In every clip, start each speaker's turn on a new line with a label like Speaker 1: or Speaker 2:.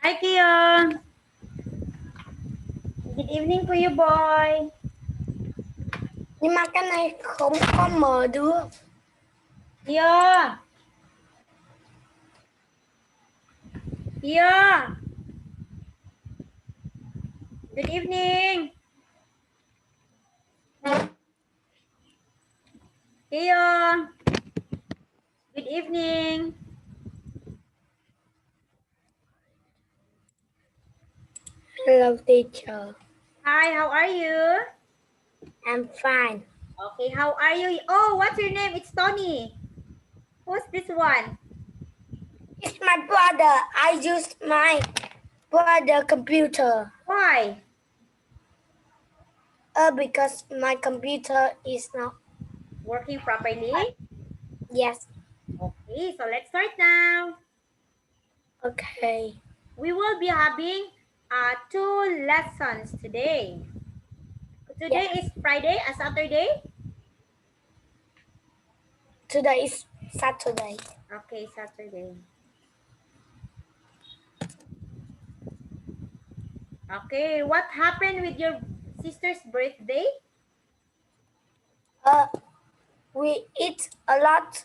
Speaker 1: Hi, Kiyo. Good evening for you, boy.
Speaker 2: Nhưng mà cái này không có mở được.
Speaker 1: Kiyo. Kiyo. Good evening. Kiyo. Good evening.
Speaker 2: Hello, teacher.
Speaker 1: Hi, how are you?
Speaker 2: I'm fine.
Speaker 1: Okay, how are you? Oh, what's your name? It's Tony. Who's this one?
Speaker 2: It's my brother. I use my brother computer.
Speaker 1: Why?
Speaker 2: Because my computer is not.
Speaker 1: Working properly?
Speaker 2: Yes.
Speaker 1: Okay, so let's start now.
Speaker 2: Okay.
Speaker 1: We will be having 2 lessons today. Today
Speaker 2: Yes.
Speaker 1: is Friday, a Saturday?
Speaker 2: Today is Saturday.
Speaker 1: Okay, Saturday. Okay, what happened with your sister's birthday?
Speaker 2: We eat a lot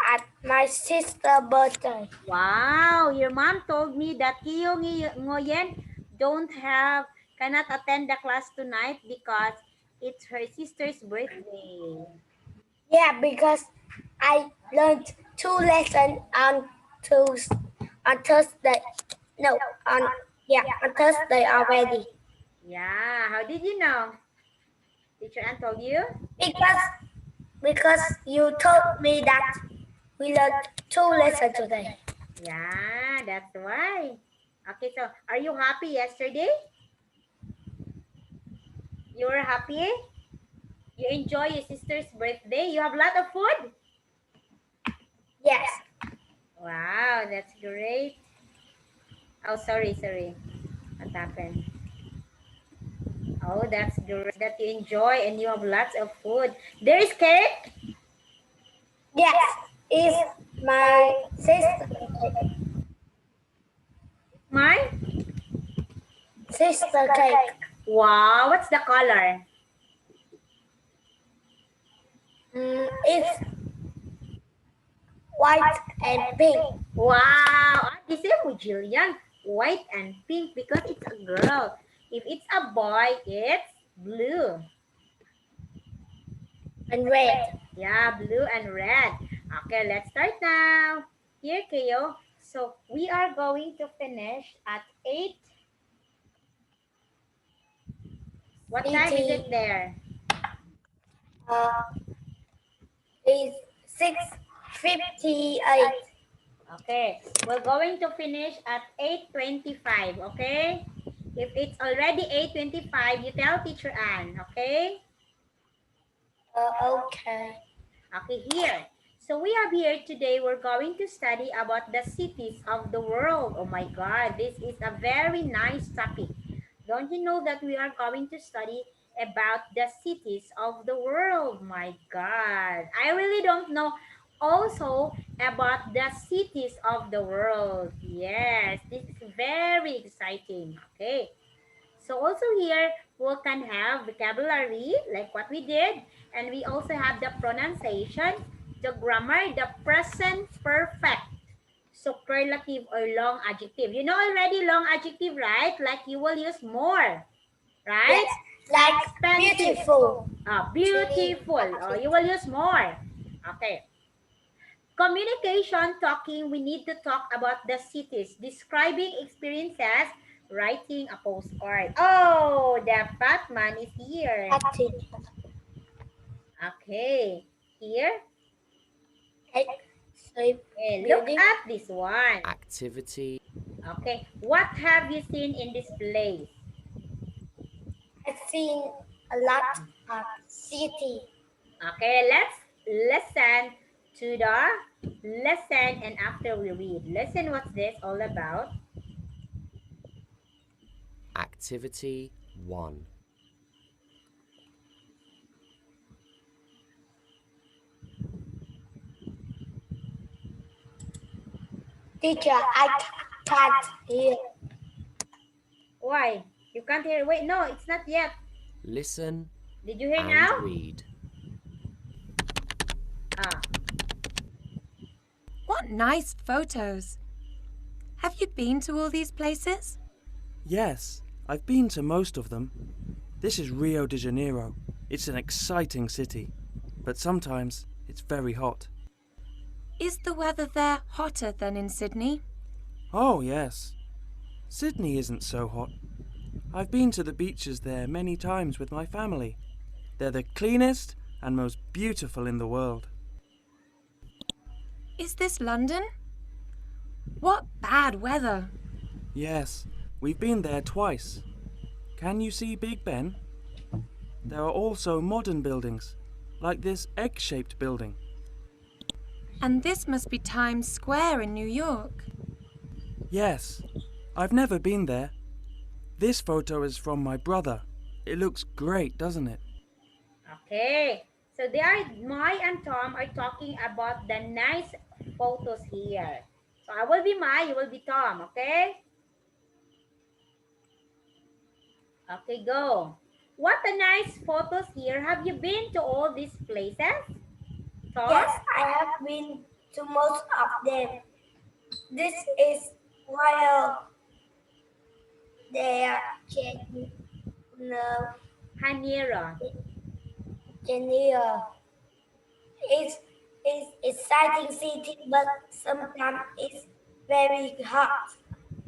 Speaker 2: at my sister's birthday.
Speaker 1: Wow, your mom told me that Kiyo Ngoyen cannot attend the class tonight because it's her sister's birthday.
Speaker 2: Yeah, because I learned 2 lessons on Thursday. No, on Thursday already.
Speaker 1: Yeah, how did you know? Teacher Ann told you?
Speaker 2: Because you told me that we learned 2 lessons today.
Speaker 1: Yeah, that's why. Okay, so are you happy yesterday? You were happy? You enjoy your sister's birthday? You have a lot of food?
Speaker 2: Yes.
Speaker 1: Wow, that's great. Oh, sorry. What happened? Oh, that's great that you enjoy and you have lots of food. There is cake?
Speaker 2: Yes. It's my sister cake.
Speaker 1: My?
Speaker 2: Sister cake.
Speaker 1: Wow, what's the color?
Speaker 2: It's white and pink.
Speaker 1: Wow, this is Jillian. White and pink because it's a girl. If it's a boy, it's blue.
Speaker 2: And red.
Speaker 1: Yeah, blue and red. Okay, let's start now. Here, Keo. So we are going to finish at 8. What time is it there?
Speaker 2: It's 6:58.
Speaker 1: Okay, we're going to finish at 8:25, okay? If it's already 8:25, you tell Teacher Ann, okay?
Speaker 2: Okay.
Speaker 1: Okay, here. So we are here today. We're going to study about the cities of the world. Oh my God, this is a very nice topic. Don't you know that we are going to study about the cities of the world? My God, I really don't know also about the cities of the world. Yes, this is very exciting. Okay. So also here, we can have vocabulary like what we did. And we also have the pronunciation, the grammar, the present perfect, superlative or long adjective. You know already long adjective, right? Like you will use more, right?
Speaker 2: Yes. Like
Speaker 1: Expensive.
Speaker 2: beautiful.
Speaker 1: Beautiful. You will use more. Okay. Communication, talking, we need to talk about the cities, describing experiences, writing a postcard. Oh, the fat man is here. Okay, here. Okay, look
Speaker 2: Building.
Speaker 1: at this one.
Speaker 3: Activity.
Speaker 1: Okay, what have you seen in this place?
Speaker 2: I've seen a lot of city.
Speaker 1: Okay, let's listen to the lesson and after we read. Listen, what's this all about?
Speaker 3: Activity 1.
Speaker 2: Teacher, I can't hear.
Speaker 1: Why? You can't hear. Wait, no, it's not yet.
Speaker 3: Listen
Speaker 1: Did you hear
Speaker 3: and
Speaker 1: now?
Speaker 3: read.
Speaker 1: Ah,
Speaker 4: What nice photos. Have you been to all these places?
Speaker 5: Yes, I've been to most of them. This is Rio de Janeiro. It's an exciting city, but sometimes it's very hot.
Speaker 4: Is the weather there hotter than in Sydney?
Speaker 5: Oh, yes. Sydney isn't so hot. I've been to the beaches there many times with my family. They're the cleanest and most beautiful in the world.
Speaker 4: Is this London? What bad weather.
Speaker 5: Yes, we've been there twice. Can you see Big Ben? There are also modern buildings, like this egg-shaped building.
Speaker 4: And this must be Times Square in New York.
Speaker 5: Yes, I've never been there. This photo is from my brother. It looks great, doesn't it?
Speaker 1: okay. So they are, Mai and Tom are talking about the nice photos here. So I will be Mai, you will be Tom, okay? Okay, go. What a nice photos here. Have you been to all these places? Tom?
Speaker 2: Yes, I have been to most of them. This is while they are no,
Speaker 1: Haniera.
Speaker 2: Geneva. It's exciting city, but sometimes it's very hot.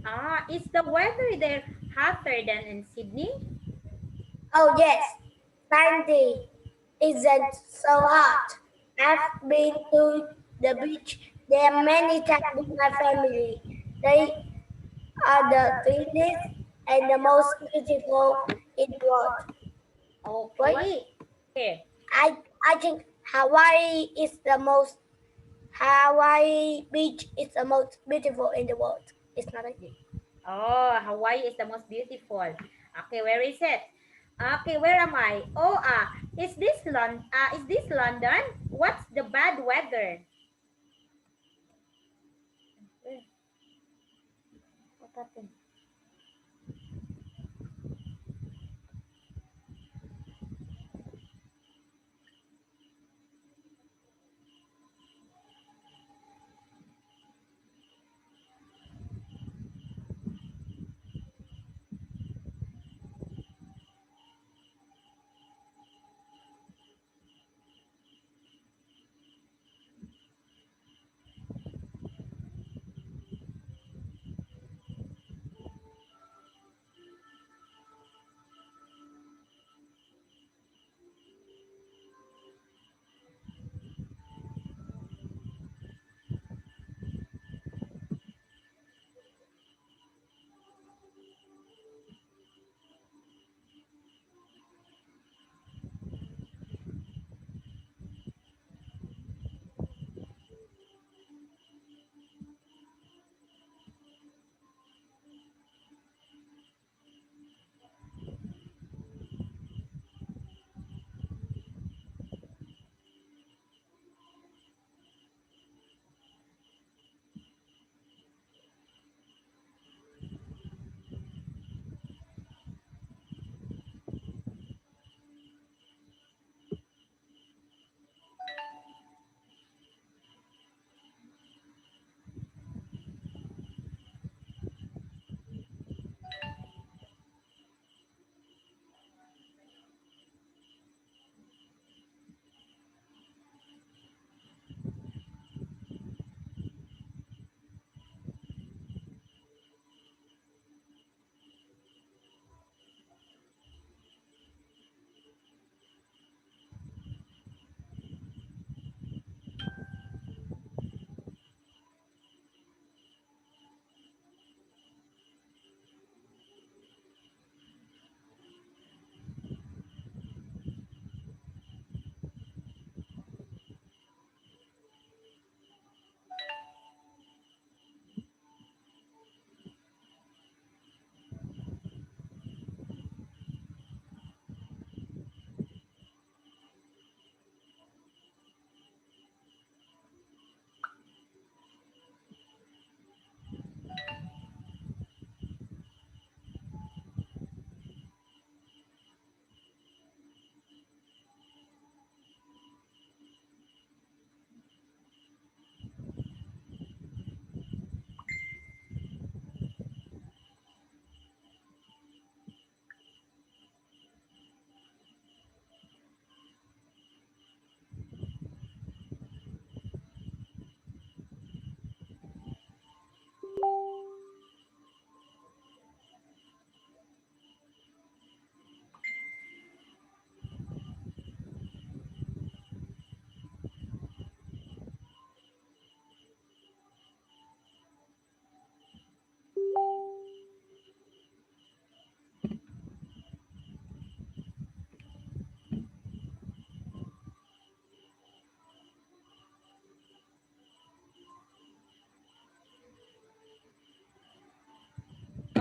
Speaker 1: Ah, is the weather there hotter than in Sydney?
Speaker 2: Oh yes, Sunday isn't so hot. I've been to the beach there many times with my family. They are the cleanest and the most beautiful in the world. Right?
Speaker 1: Okay. Here.
Speaker 2: I think Hawaii beach is the most beautiful in the world. It's not like
Speaker 1: Oh, Hawaii is the most beautiful. Okay, where is it? Okay, where am I? Oh, is this London? What's the bad weather? What happened?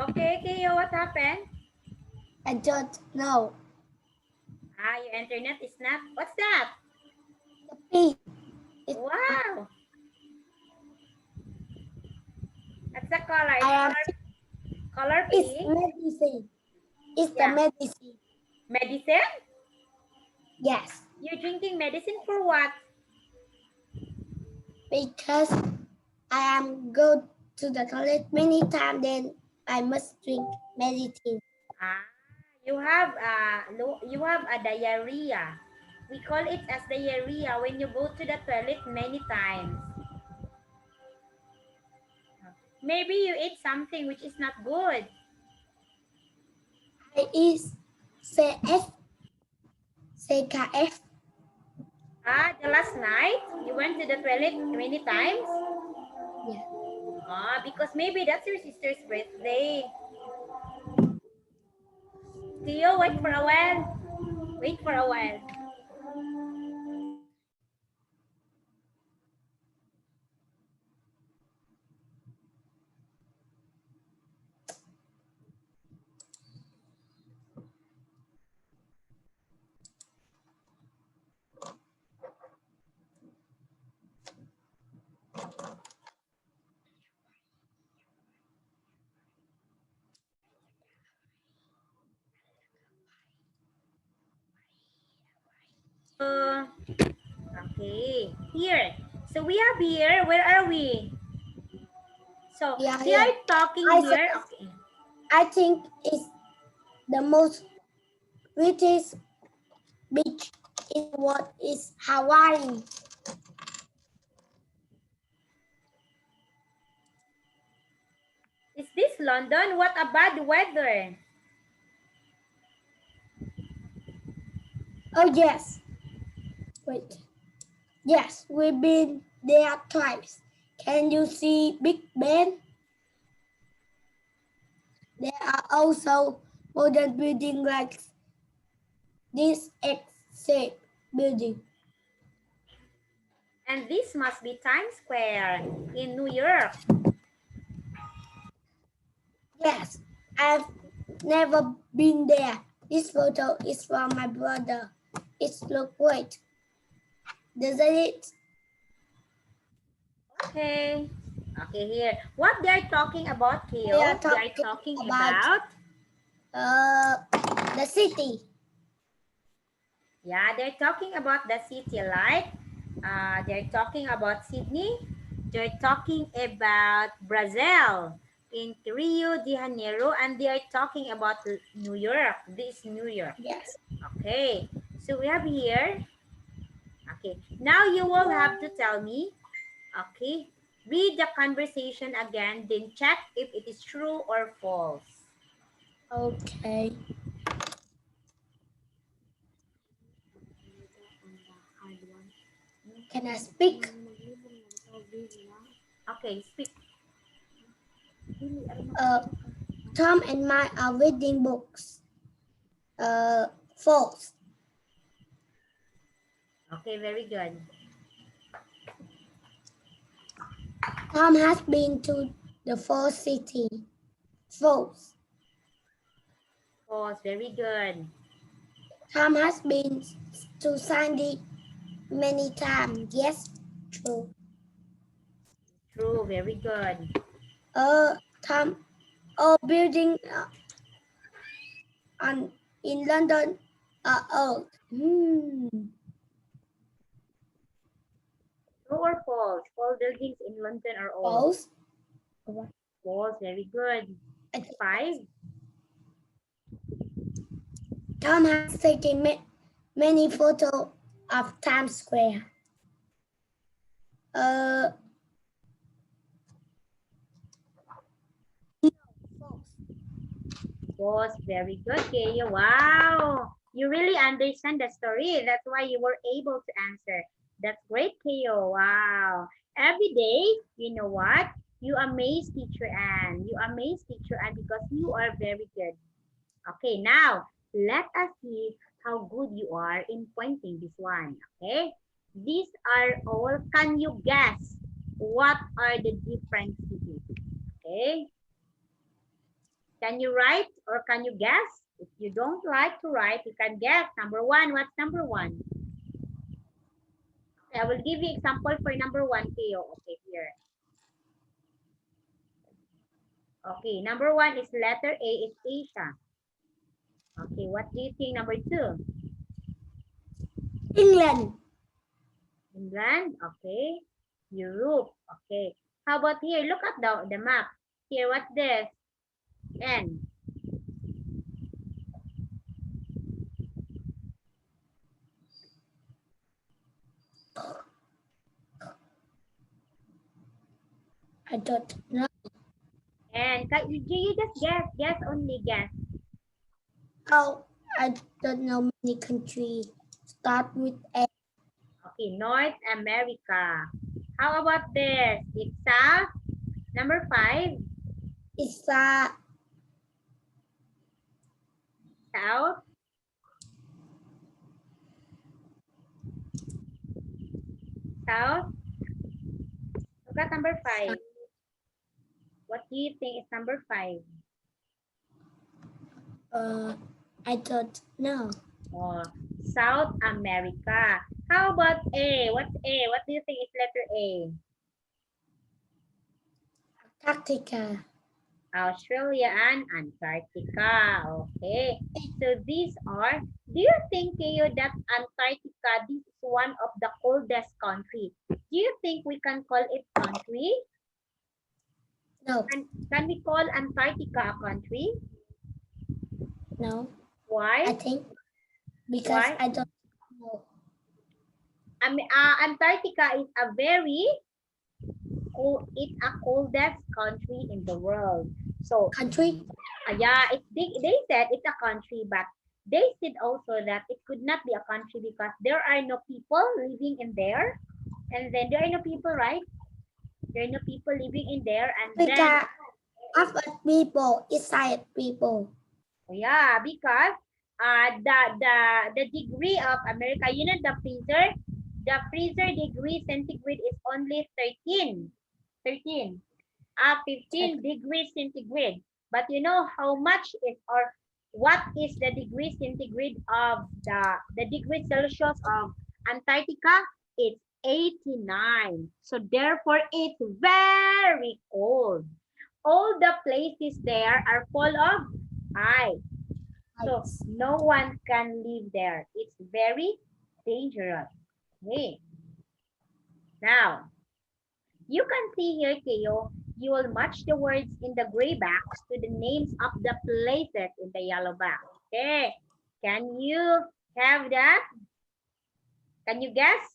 Speaker 1: Okay, Keo, what happened?
Speaker 2: I don't know.
Speaker 1: Your internet is not. What's that?
Speaker 2: The P. It's
Speaker 1: Wow. That's the color.
Speaker 2: I am.
Speaker 1: Color
Speaker 2: It's
Speaker 1: pink.
Speaker 2: medicine. It's
Speaker 1: Yeah.
Speaker 2: the medicine.
Speaker 1: Medicine?
Speaker 2: Yes.
Speaker 1: You're drinking medicine for what?
Speaker 2: Because I am go to the toilet many times, then I must drink medicine.
Speaker 1: You have a diarrhea. We call it as diarrhea when you go to the toilet many times. Maybe you ate something which is not good.
Speaker 2: I is CF. CKF.
Speaker 1: The last night you went to the toilet many times?
Speaker 2: Yeah.
Speaker 1: Because maybe that's your sister's birthday. Theo, wait for a while. Wait for a while. Okay, here. So we have here, where are we? So
Speaker 2: Yeah,
Speaker 1: they are talking here. Okay.
Speaker 2: I think it's the most prettiest beach in the world is Hawaii.
Speaker 1: Is this London? What a bad weather.
Speaker 2: Oh yes. Wait. Yes, we've been there twice. Can you see Big Ben? There are also modern buildings like this X-shaped building.
Speaker 1: And this must be Times Square in New York.
Speaker 2: Yes, I've never been there. This photo is from my brother. It looks great. Doesn't it?
Speaker 1: Okay. Okay, here. What they are talking about, Keo?
Speaker 2: They are
Speaker 1: talking about
Speaker 2: the city.
Speaker 1: Yeah, they're talking about the city, like they're talking about Sydney. They're talking about Brazil in Rio de Janeiro, and they are talking about New York. This is New York.
Speaker 2: Yes.
Speaker 1: Okay, so we have here. Okay, now you will have to tell me. Okay, read the conversation again, then check if it is true or false.
Speaker 2: Okay. Can I speak?
Speaker 1: Okay, speak.
Speaker 2: Tom and Mike are reading books. False.
Speaker 1: Okay, very good.
Speaker 2: Tom has been to the false city. False.
Speaker 1: False, very good.
Speaker 2: Tom has been to Sandy many times. Yes, true.
Speaker 1: True, very good.
Speaker 2: Tom, building in London are old.
Speaker 1: True or false? All buildings in London are old.
Speaker 2: False.
Speaker 1: False, very good. 5.
Speaker 2: Tom has taken many photos of Times Square.
Speaker 1: False, very good, Kaya. Wow, you really understand the story. That's why you were able to answer. That's great, Keo. Wow. Every day, you know what? You amaze Teacher Anne. You amaze Teacher Anne because you are very good. Okay, now, let us see how good you are in pointing this one. Okay? These are all, can you guess what are the different cities? Okay? Can you write or can you guess? If you don't like to write, you can guess. Number one, what's number one? I will give you example for number one, Keo. Okay, here. Okay, number one is letter A is Asia. Okay, what do you think number two?
Speaker 2: England.
Speaker 1: England, okay. Europe, okay. How about here? Look at the map. Here, what's this? N.
Speaker 2: I don't know.
Speaker 1: And you just guess. Guess only, guess.
Speaker 2: Oh, I don't know many countries. Start with A.
Speaker 1: Okay, North America. How about this? It's South. Number 5.
Speaker 2: It's
Speaker 1: South. South. Look at number 5. What do you think is number 5?
Speaker 2: I don't know.
Speaker 1: Oh, South America. How about A? What's A? What do you think is letter A?
Speaker 2: Antarctica.
Speaker 1: Australia and Antarctica. Okay. So these are, do you think, Keo, that Antarctica, this is one of the coldest country? Do you think we can call it country?
Speaker 2: No.
Speaker 1: Can we call Antarctica a country?
Speaker 2: No.
Speaker 1: Why?
Speaker 2: I think because
Speaker 1: Why?
Speaker 2: I don't know.
Speaker 1: Antarctica is a very cold, it's a coldest country in the world. So
Speaker 2: Country?
Speaker 1: yeah, they said it's a country, but they said also that it could not be a country because there are no people living in there, and then there are no people, right? There are no people living in there, and then
Speaker 2: half of people inside people.
Speaker 1: yeah, because the degree of America, you know, the freezer degree centigrade is only 15 degrees centigrade. But you know how much is, or what is the degree centigrade of the degree Celsius of Antarctica? It's 89. So therefore it's very cold. All the places there are full of ice. So no one can live there. It's very dangerous. Okay. Now, you can see here, Keo, you will match the words in the gray box to the names of the places in the yellow box. Okay. Can you have that? Can you guess?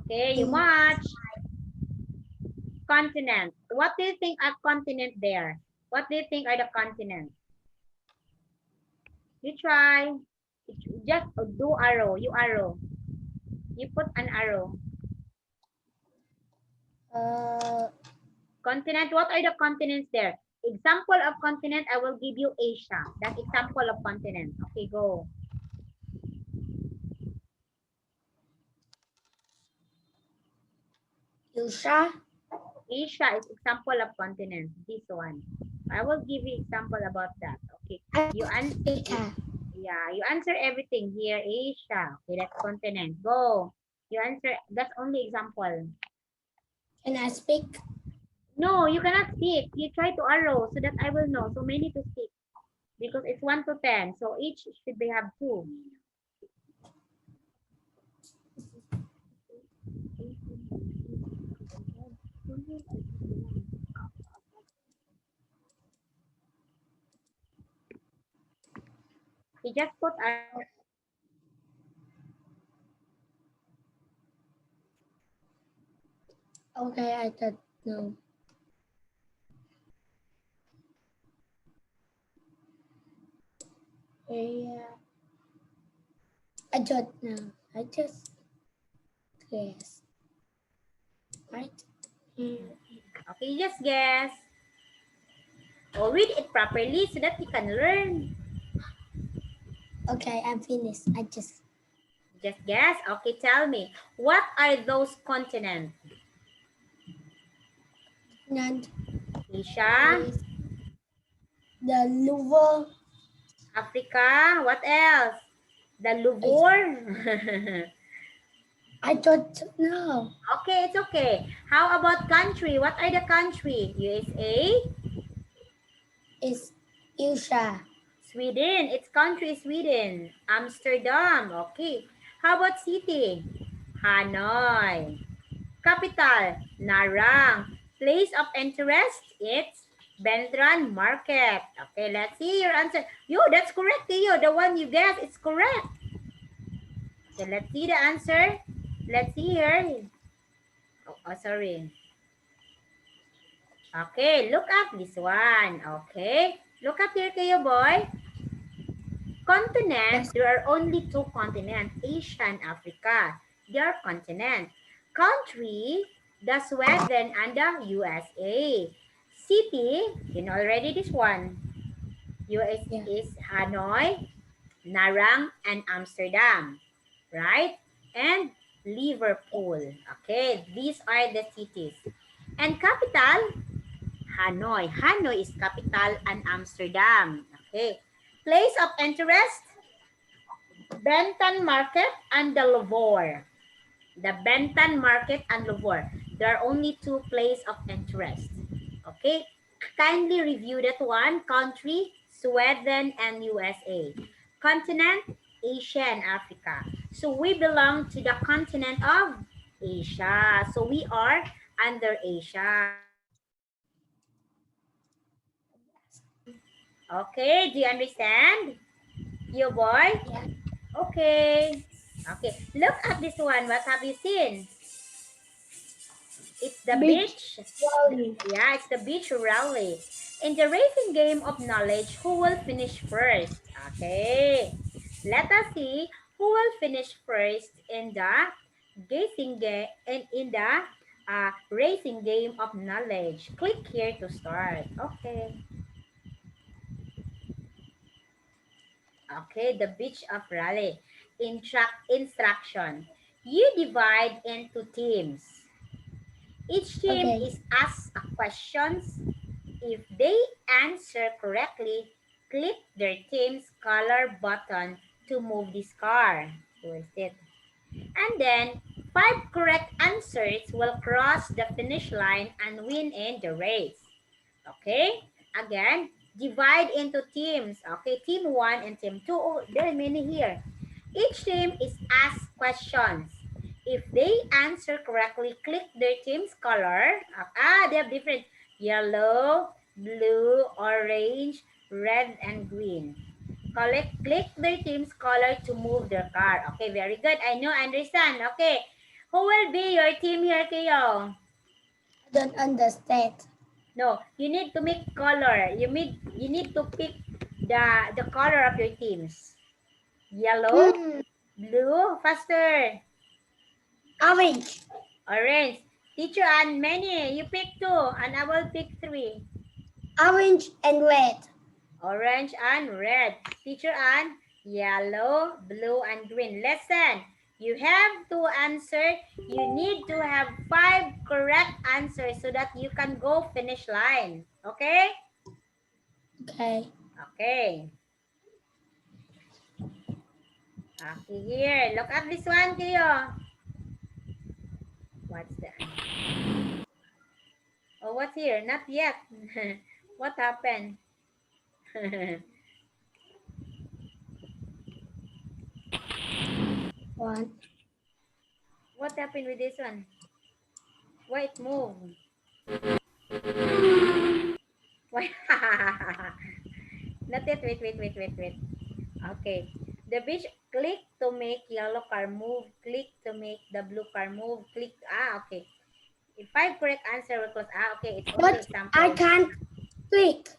Speaker 1: Okay, you match. Continent. What do you think are continent there? What do you think are the continents? You try. Just do arrow. You arrow. You put an arrow. Continent. What are the continents there? Example of continent, I will give you Asia. That's example of continent. Okay, go.
Speaker 2: Asia.
Speaker 1: Asia is example of continent. This one. I will give you example about that. Okay. You answer. Yeah, you answer everything here. Asia. Okay, that's continent. Go. You answer. That's only example.
Speaker 2: Can I speak?
Speaker 1: No, you cannot speak. You try to arrow so that I will know. So many to speak. Because it's 1 to 10. So each should be have 2. You just put arrow.
Speaker 2: Okay, I don't know. Yeah. I don't know. I just guess. Right?
Speaker 1: Okay, just guess. Or read it properly so that you can learn.
Speaker 2: Okay, I'm finished. I just
Speaker 1: guess. Okay, tell me. What are those continents?
Speaker 2: none.
Speaker 1: Asia,
Speaker 2: is the Louvre.
Speaker 1: Africa, what else? The Louvre.
Speaker 2: I don't know.
Speaker 1: Okay, it's okay. How about country? What are the country? USA,
Speaker 2: It's Asia.
Speaker 1: Sweden. Its country is Sweden. Amsterdam. Okay. How about city? Hanoi. Capital, Narang. Place of interest, it's Bentran Market. Okay, let's see your answer. Yo, that's correct, Theo. The one you guessed is correct. Okay, let's see the answer. Let's see here. Oh, sorry. Okay, look up this one. Okay, look up here, kayo, boy. Continent, there are only two continents, Asia and Africa. They are continent. Country, the Sweden and the USA. City, you know already this one. US is Hanoi, Narang, and Amsterdam. Right? And Liverpool. Okay, these are the cities. And capital, Hanoi. Hanoi is capital and Amsterdam. Okay. Place of interest, Benton Market and the Louvre. The Benton Market and Louvre. There are only two places of interest. Okay. Kindly review that one. Country, Sweden and USA. Continent, Asia and Africa. So we belong to the continent of Asia. So we are under Asia. Okay, do you understand? You boy?
Speaker 2: Yeah.
Speaker 1: Okay. Okay, look at this one. What have you seen? It's the beach. Yeah, it's the beach rally. In the racing game of knowledge, who will finish first? Okay. Let us see who will finish first in the racing game and in the racing game of knowledge. Click here to start. Okay. Okay, the beach of rally. Instruction. You divide into teams. Each team is asked a questions. If they answer correctly, click their team's color button to move this car. And then 5 correct answers will cross the finish line and win in the race. Okay? Again, divide into teams. Okay, team 1 and team 2. Oh, there are many here. Each team is asked questions. If they answer correctly, click their team's color. They have different yellow, blue, orange, red, and green. Click their team's color to move their car. Okay, very good. I know, understand. Okay, who will be your team here, Kayo?
Speaker 2: I don't understand.
Speaker 1: No, you need to make color. You need to pick the color of your teams. Yellow, blue, faster.
Speaker 2: Orange.
Speaker 1: Orange. Teacher Ann, many. You pick 2 and I will pick 3.
Speaker 2: Orange and red.
Speaker 1: Orange and red. Teacher Ann, yellow, blue, and green. Listen, you have to answer. You need to have 5 correct answers so that you can go finish line. Okay?
Speaker 2: Okay.
Speaker 1: Okay. Okay, here. Look at this one, Kiyo. What's that? Oh, what's here? Not yet. What happened?
Speaker 2: One.
Speaker 1: What happened with this one? Why it moved? Why? Not yet. Wait. Okay. The beach, click to make yellow car move. Click to make the blue car move. Click. Okay. If 5 correct answer will close. Okay. It's only example.
Speaker 2: I can't click.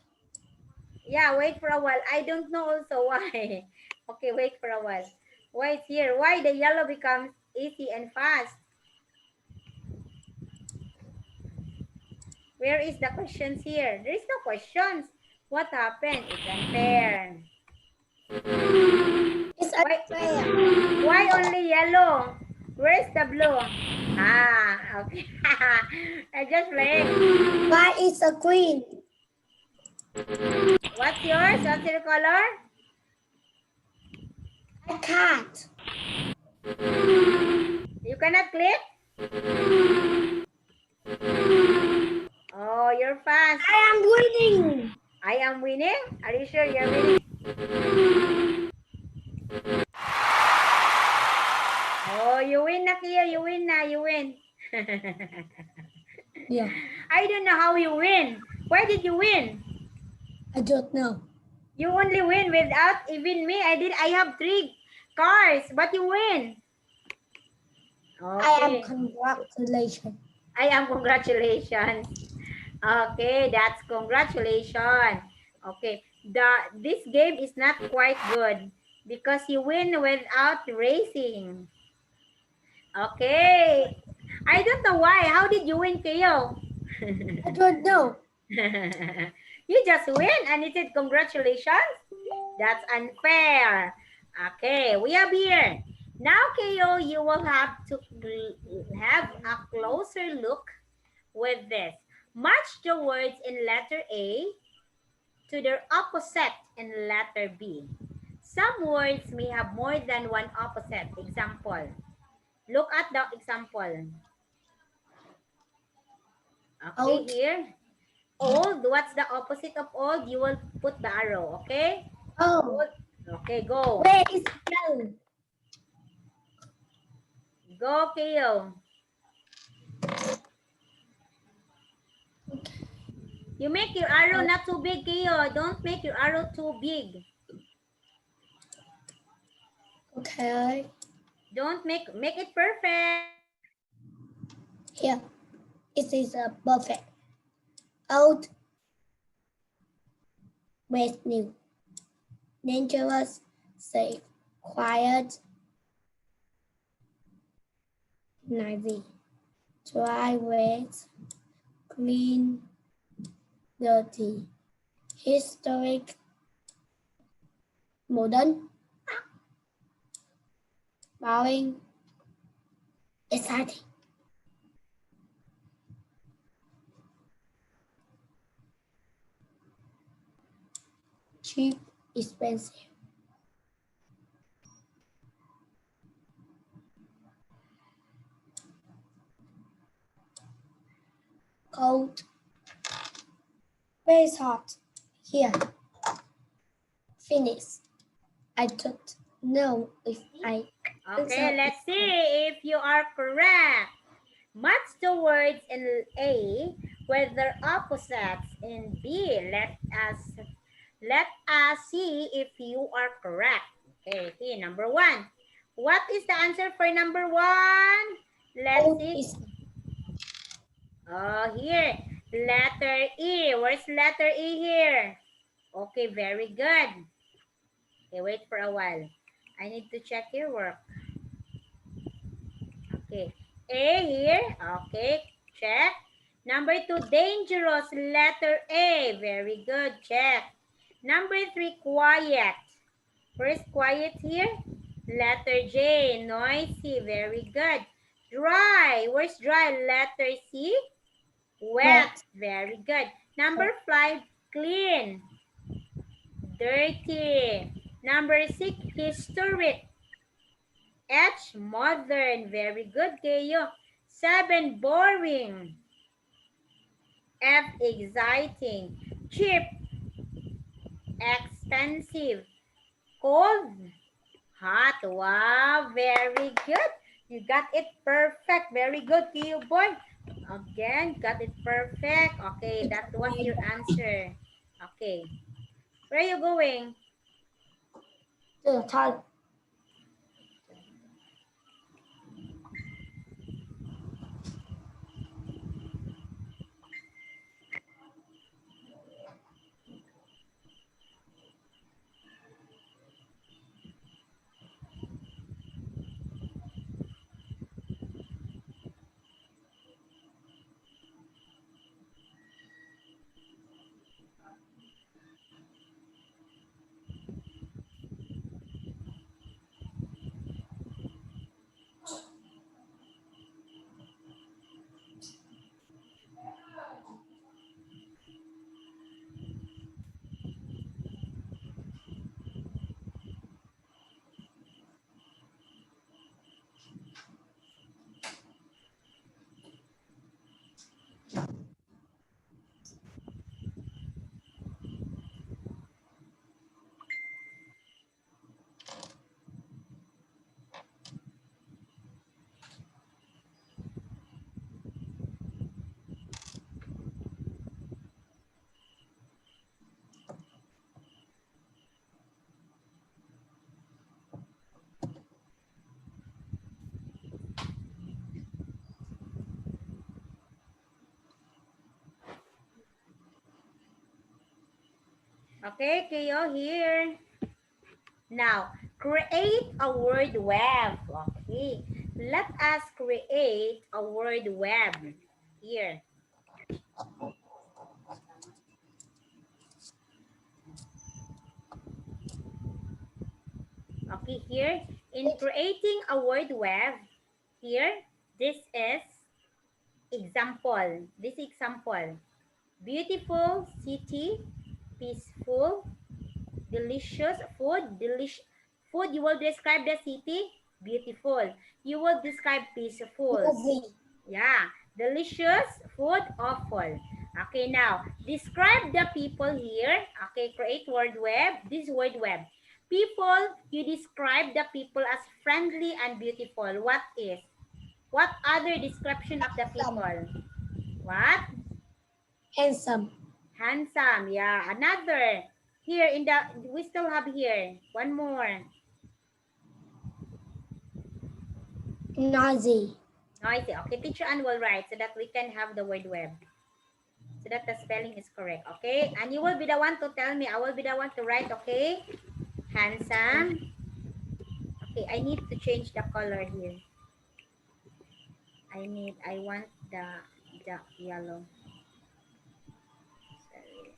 Speaker 1: Yeah, wait for a while. I don't know also why. Okay, wait for a while. Why it's here? Why the yellow becomes easy and fast? Where is the questions here? There is no questions. What happened? It's unfair.
Speaker 2: It's unfair.
Speaker 1: Why only yellow? Where is the blue? Ah, okay. I just playing.
Speaker 2: Why is a queen?
Speaker 1: What's yours? What's your color?
Speaker 2: I can't.
Speaker 1: You cannot click? Oh, you're fast.
Speaker 2: I am winning.
Speaker 1: I am winning? Are you sure you're winning? Oh, you win na, Kia. You win na. You win.
Speaker 2: Yeah,
Speaker 1: I don't know how you win. Why did you win?
Speaker 2: I don't know.
Speaker 1: You only win without even me. I have 3 cars, but you win.
Speaker 2: I am
Speaker 1: Okay.
Speaker 2: congratulations.
Speaker 1: I am congratulations. Okay, that's congratulations. Okay. This game is not quite good because you win without racing. Okay. I don't know why. How did you win, Keo?
Speaker 2: I don't know.
Speaker 1: You just win and it said congratulations. That's unfair. Okay, we are here. Now, Keo, you will have to have a closer look with this. Match the words in letter A to their opposite in letter B. Some words may have more than one opposite. Example. Look at the example. Okay,
Speaker 2: Old.
Speaker 1: here. Old, what's the opposite of old? You will put the arrow, okay?
Speaker 2: Oh,
Speaker 1: Old. Okay, go.
Speaker 2: where is young?
Speaker 1: Go, Keo. You make your arrow not too big, Keo. Don't make your arrow too big.
Speaker 2: Okay.
Speaker 1: Don't make it perfect.
Speaker 2: Here. It is a perfect. Old. Best new. Dangerous. Safe. Quiet. Noisy. Dry. Wet. Clean. Dirty. Historic. Modern. Boring. Exciting. Cheap. Expensive. Cold. Very hot. Here. Finish. I don't know if I
Speaker 1: Okay, let's see if you are correct. Match the words in A with their opposites in B. Let us see if you are correct. Okay, here, number 1. What is the answer for number 1? Let's
Speaker 2: Cold
Speaker 1: see.
Speaker 2: is
Speaker 1: Oh, here. Letter E. Where's letter E here? Okay, very good. Okay, wait for a while. I need to check your work. Okay. A here. Okay, check. Number 2, dangerous. Letter A. Very good. Check. Number 3, quiet. First, quiet here. Letter J. Noisy. Very good. Dry. Where's dry? Letter C. Wet. Very good. Number 5, clean. Dirty. Number 6, historic. H, modern. Very good, Kayo. 7, boring. F, exciting. Cheap, expensive. Cold, hot. Wow, very good. You got it perfect. Very good, Kayo boy. Again, got it perfect. Okay, that was your answer. Okay. Where are you going?
Speaker 2: to the toilet.
Speaker 1: Okay, Keo, here. Now, create a word web. Okay, let us create a word web. Here. Okay, here. In creating a word web, here, this is example. This example. Beautiful city, peaceful, delicious food, food. You will describe the city, beautiful. You will describe peaceful.
Speaker 2: Movie.
Speaker 1: Yeah, delicious food, awful. Okay, now describe the people here. Okay, create word web. This word web. People, you describe the people as friendly and beautiful. What is? What other description of the
Speaker 2: Handsome.
Speaker 1: people? What?
Speaker 2: Handsome.
Speaker 1: Handsome. Yeah, another. Here in the, we still have here. One more.
Speaker 2: Noisy.
Speaker 1: Noisy. Okay, teacher Ann will write so that we can have the word web. So that the spelling is correct. Okay? And you will be the one to tell me. I will be the one to write. Okay? Handsome. Okay, I need to change the color here. I want the yellow. Sorry.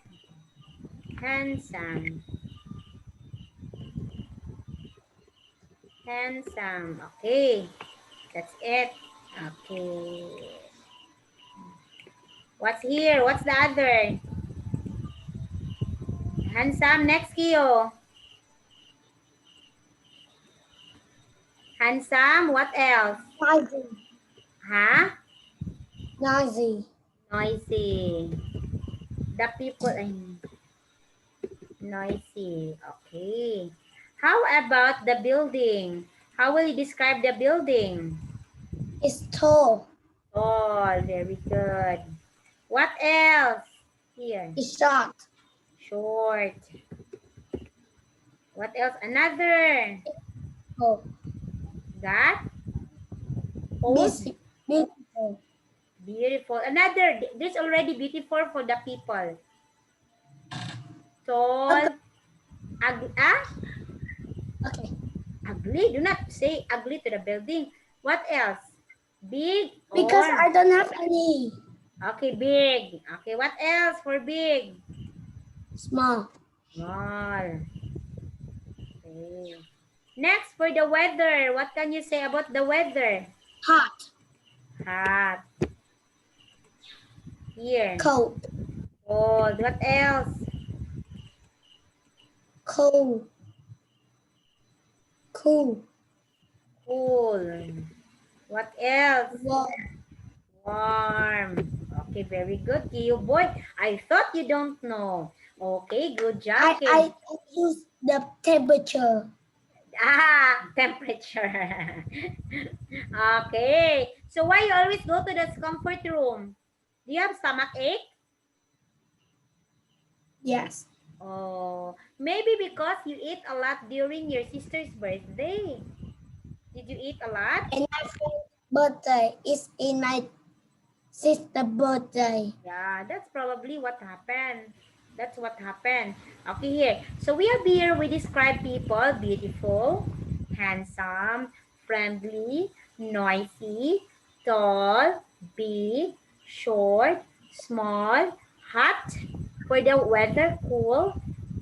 Speaker 1: Handsome. Handsome. Okay. That's it. Okay. What's here? What's the other? Handsome. Next, Kyo. Handsome. What else?
Speaker 2: Noisy.
Speaker 1: Huh?
Speaker 2: Noisy.
Speaker 1: Noisy. The people. Noisy. Okay. How about the building? How will you describe the building?
Speaker 2: It's tall.
Speaker 1: Tall. Very good. What else? Here.
Speaker 2: It's short.
Speaker 1: Short. What else? Another.
Speaker 2: Oh.
Speaker 1: That. Old.
Speaker 2: Beautiful.
Speaker 1: Beautiful. Another. This already beautiful for the people. Tall.
Speaker 2: Okay.
Speaker 1: Ugly. Do not say ugly to the building. What else? Big.
Speaker 2: Because
Speaker 1: or...
Speaker 2: I don't have any.
Speaker 1: Okay, big. Okay, what else for big?
Speaker 2: Small.
Speaker 1: Small. Okay. Next, for the weather. What can you say about the weather?
Speaker 2: Hot.
Speaker 1: Hot. Here.
Speaker 2: Cold.
Speaker 1: Cold. What else?
Speaker 2: Cool. Cool.
Speaker 1: Cool. What else?
Speaker 2: Warm.
Speaker 1: Warm. Okay, very good. You boy, I thought you don't know. Okay, good job.
Speaker 2: I use the temperature.
Speaker 1: Temperature. Okay. So why you always go to the comfort room? Do you have stomach ache?
Speaker 2: Yes.
Speaker 1: Oh, maybe because you eat a lot during your sister's birthday. Did you eat a lot?
Speaker 2: And my friend's birthday is in my sister's birthday.
Speaker 1: Yeah, that's probably what happened. That's what happened. Okay, here. So we have here, we describe people, beautiful, handsome, friendly, noisy, tall, big, short, small, hot. For the weather, cool,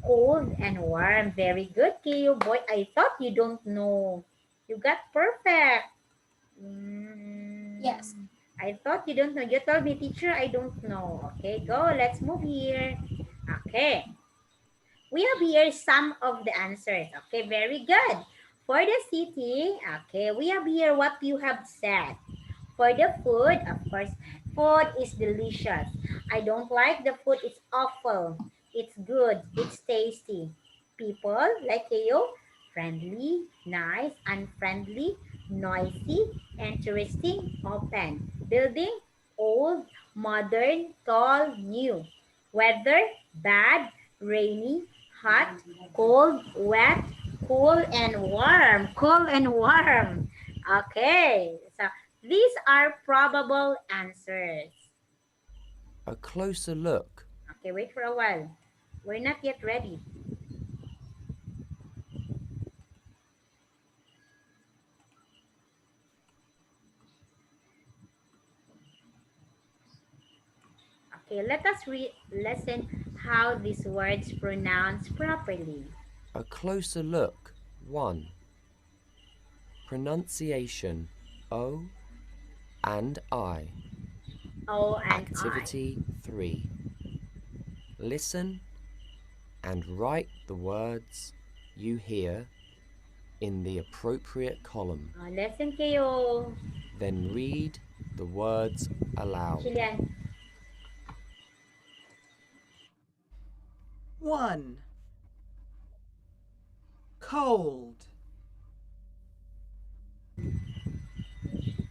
Speaker 1: cold, and warm. Very good, Kiyo boy. I thought you don't know. You got perfect.
Speaker 2: Yes.
Speaker 1: I thought you don't know. You told me, teacher, I don't know. Okay, go. Let's move here. Okay. We have here some of the answers. Okay, very good. For the city, okay, we have here what you have said. For the food, of course, food is delicious. I don't like the food. It's awful. It's good. It's tasty. People, like you, friendly, nice, unfriendly, noisy, interesting, open. Building, old, modern, tall, new. Weather, bad, rainy, hot, cold, wet, cool, and warm. Cool and warm. Okay, so these are probable answers.
Speaker 3: A closer look.
Speaker 1: Okay, wait for a while. We're not yet ready. Okay, let us listen how these words pronounce properly.
Speaker 3: A closer look. 1. Pronunciation O and I.
Speaker 1: O and
Speaker 3: Activity 3. Listen and write the words you hear in the appropriate column.
Speaker 1: I. Lesson kayo.
Speaker 3: Then read the words aloud.
Speaker 1: Chilian.
Speaker 6: 1. Cold.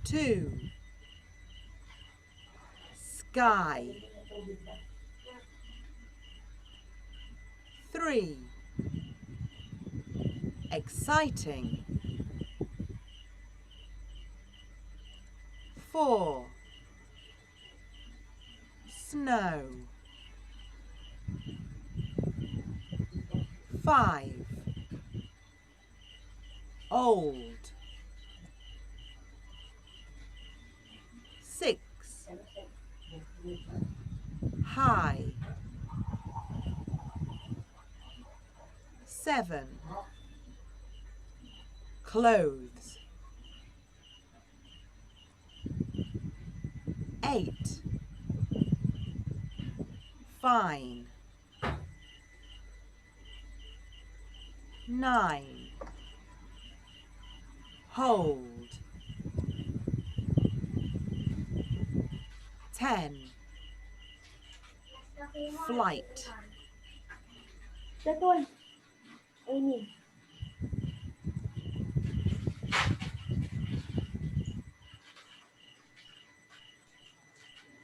Speaker 6: 2. Sky. 3. Exciting. 4. Snow. 5. Old. 6. High. 7. Clothes. 8. Fine. 9. Hold. 10. Flight.
Speaker 1: Daton. Amy.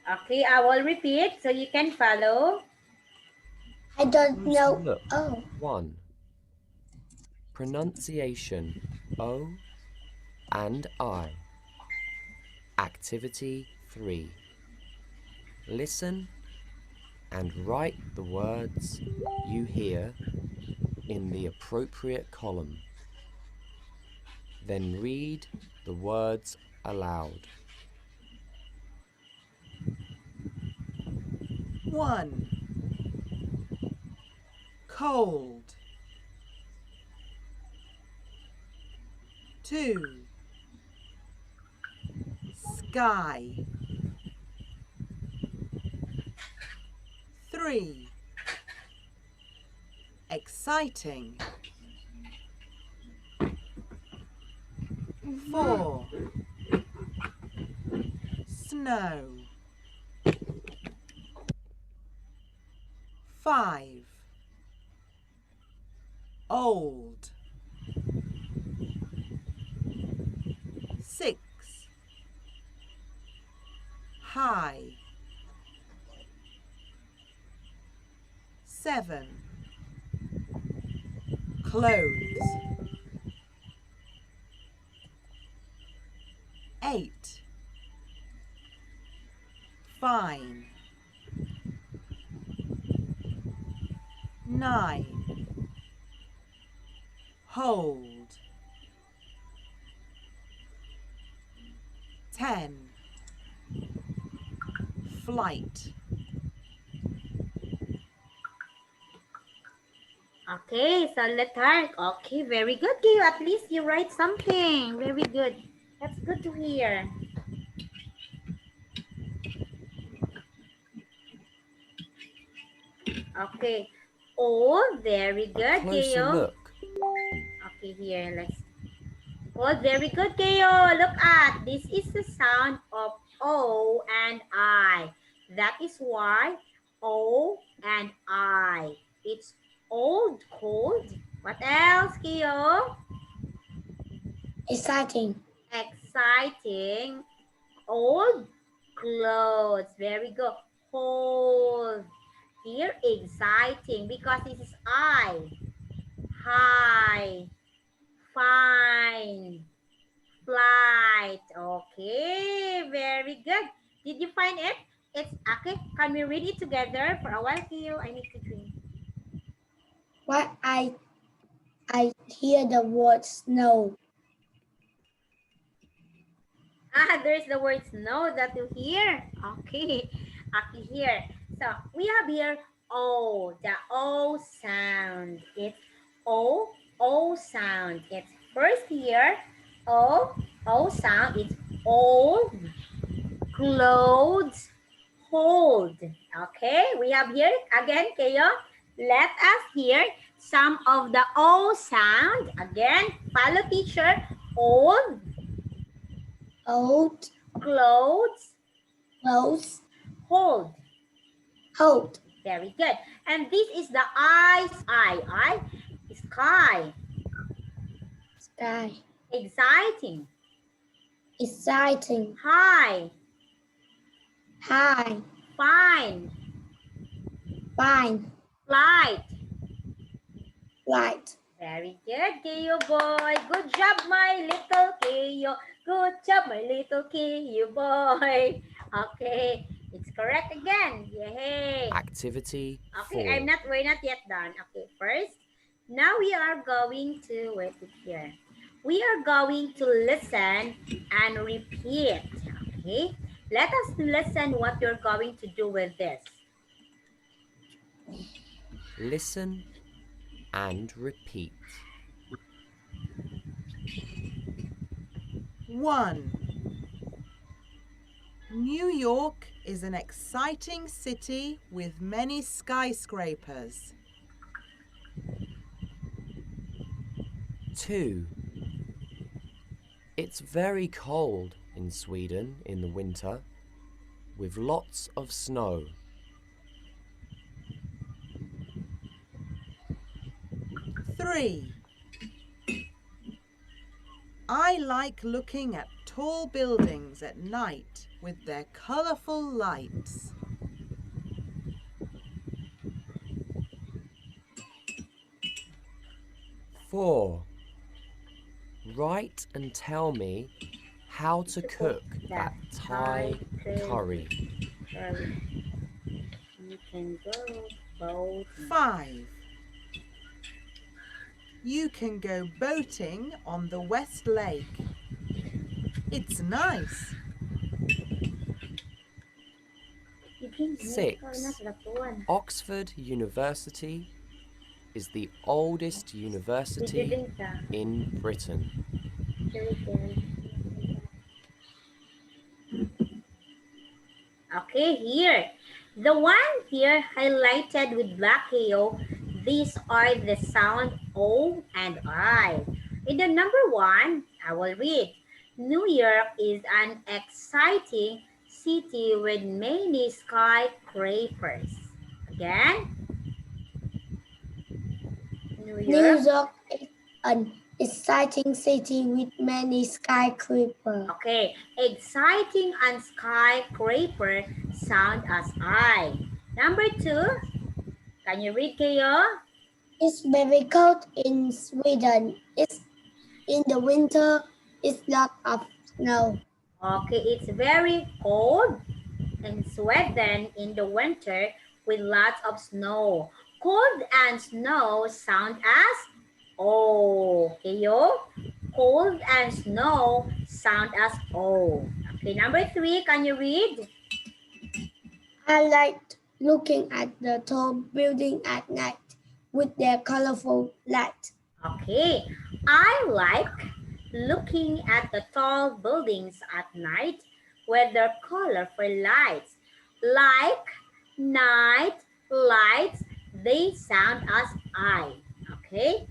Speaker 1: Okay, I will repeat so you can follow.
Speaker 2: I don't
Speaker 3: Closer
Speaker 2: know.
Speaker 3: look.
Speaker 2: Oh,
Speaker 3: 1. Pronunciation O and I. Activity 3. Listen and write the words you hear in the appropriate column. Then read the words aloud.
Speaker 6: 1. Cold. 2. Sky. 3. Exciting. 4. Snow. 5. Old. 6. High. 7. Clothes. 8. Fine. 9. Hold. 10. Flight.
Speaker 1: Okay, so let's start. Okay, very good, Kayo. At least you write something. Very good. That's good to hear. Okay. Oh, very
Speaker 3: A
Speaker 1: good,
Speaker 3: closer
Speaker 1: Kayo.
Speaker 3: look.
Speaker 1: Okay, here, let's. Oh, very good, Kayo. Look at, this is the sound of O and I. That is why O and I. It's old, cold. What else, Kayo?
Speaker 2: exciting.
Speaker 1: Exciting. Old clothes. Very good. Hold. Here, exciting because this is I. High. Fine. Flight. Okay, very good. Did you find it? It's okay. Can we read it together for a while, Kyo? I need to drink.
Speaker 2: What I hear the word snow.
Speaker 1: There's the word snow that you hear. Okay. Okay, here. So we have here O, the O sound. It's O sound. It's first here, O sound. It's old, clothes, hold. Okay, we have here again, Kayo. Let us hear some of the O sound. Again, follow teacher. Old,
Speaker 2: Old,
Speaker 1: clothes,
Speaker 2: close,
Speaker 1: hold.
Speaker 2: hold,
Speaker 1: Very good. And this is the I, sky.
Speaker 2: sky,
Speaker 1: Exciting.
Speaker 2: exciting,
Speaker 1: High.
Speaker 2: high,
Speaker 1: Fine.
Speaker 2: fine,
Speaker 1: Light.
Speaker 2: light.
Speaker 1: Very good, Kiyo boy. Good job, my little Kiyo. Good job, my little Kiyo boy. Okay, it's correct again. Yay.
Speaker 3: Activity
Speaker 1: Okay,
Speaker 3: 4.
Speaker 1: we're not yet done. Okay, first, now we are going to, wait it here. We are going to listen and repeat. Okay, let us listen what you're going to do with this.
Speaker 3: Listen and repeat.
Speaker 6: 1. New York is an exciting city with many skyscrapers.
Speaker 3: 2. It's very cold in Sweden in the winter, with lots of snow.
Speaker 6: 3. I like looking at tall buildings at night with their colourful lights.
Speaker 3: 4. Write and tell me how to cook that Thai curry.
Speaker 1: You can go both.
Speaker 6: 5. You can go boating on the West Lake. It's nice.
Speaker 3: 6. Oxford University is the oldest university in Britain.
Speaker 1: Okay, here. The one here highlighted with black AO, these are the sound O and I. In the number 1, I will read. New York is an exciting city with many skyscrapers. Again. New
Speaker 2: New
Speaker 1: York.
Speaker 2: York is an exciting city with many skyscrapers.
Speaker 1: Okay, exciting and skyscraper sound as I. Number 2, can you read, Kayo?
Speaker 2: It's very cold in Sweden. It's in the winter. It's lot of snow.
Speaker 1: Okay, it's very cold in Sweden in the winter with lots of snow. Cold and snow sound as O. Kayo? Cold and snow sound as O. Okay, number 3, can you read?
Speaker 2: I like looking at the tall building at night with their colorful light.
Speaker 1: Okay, I like looking at the tall buildings at night with their colorful lights. Like, night, lights, they sound as I. Okay,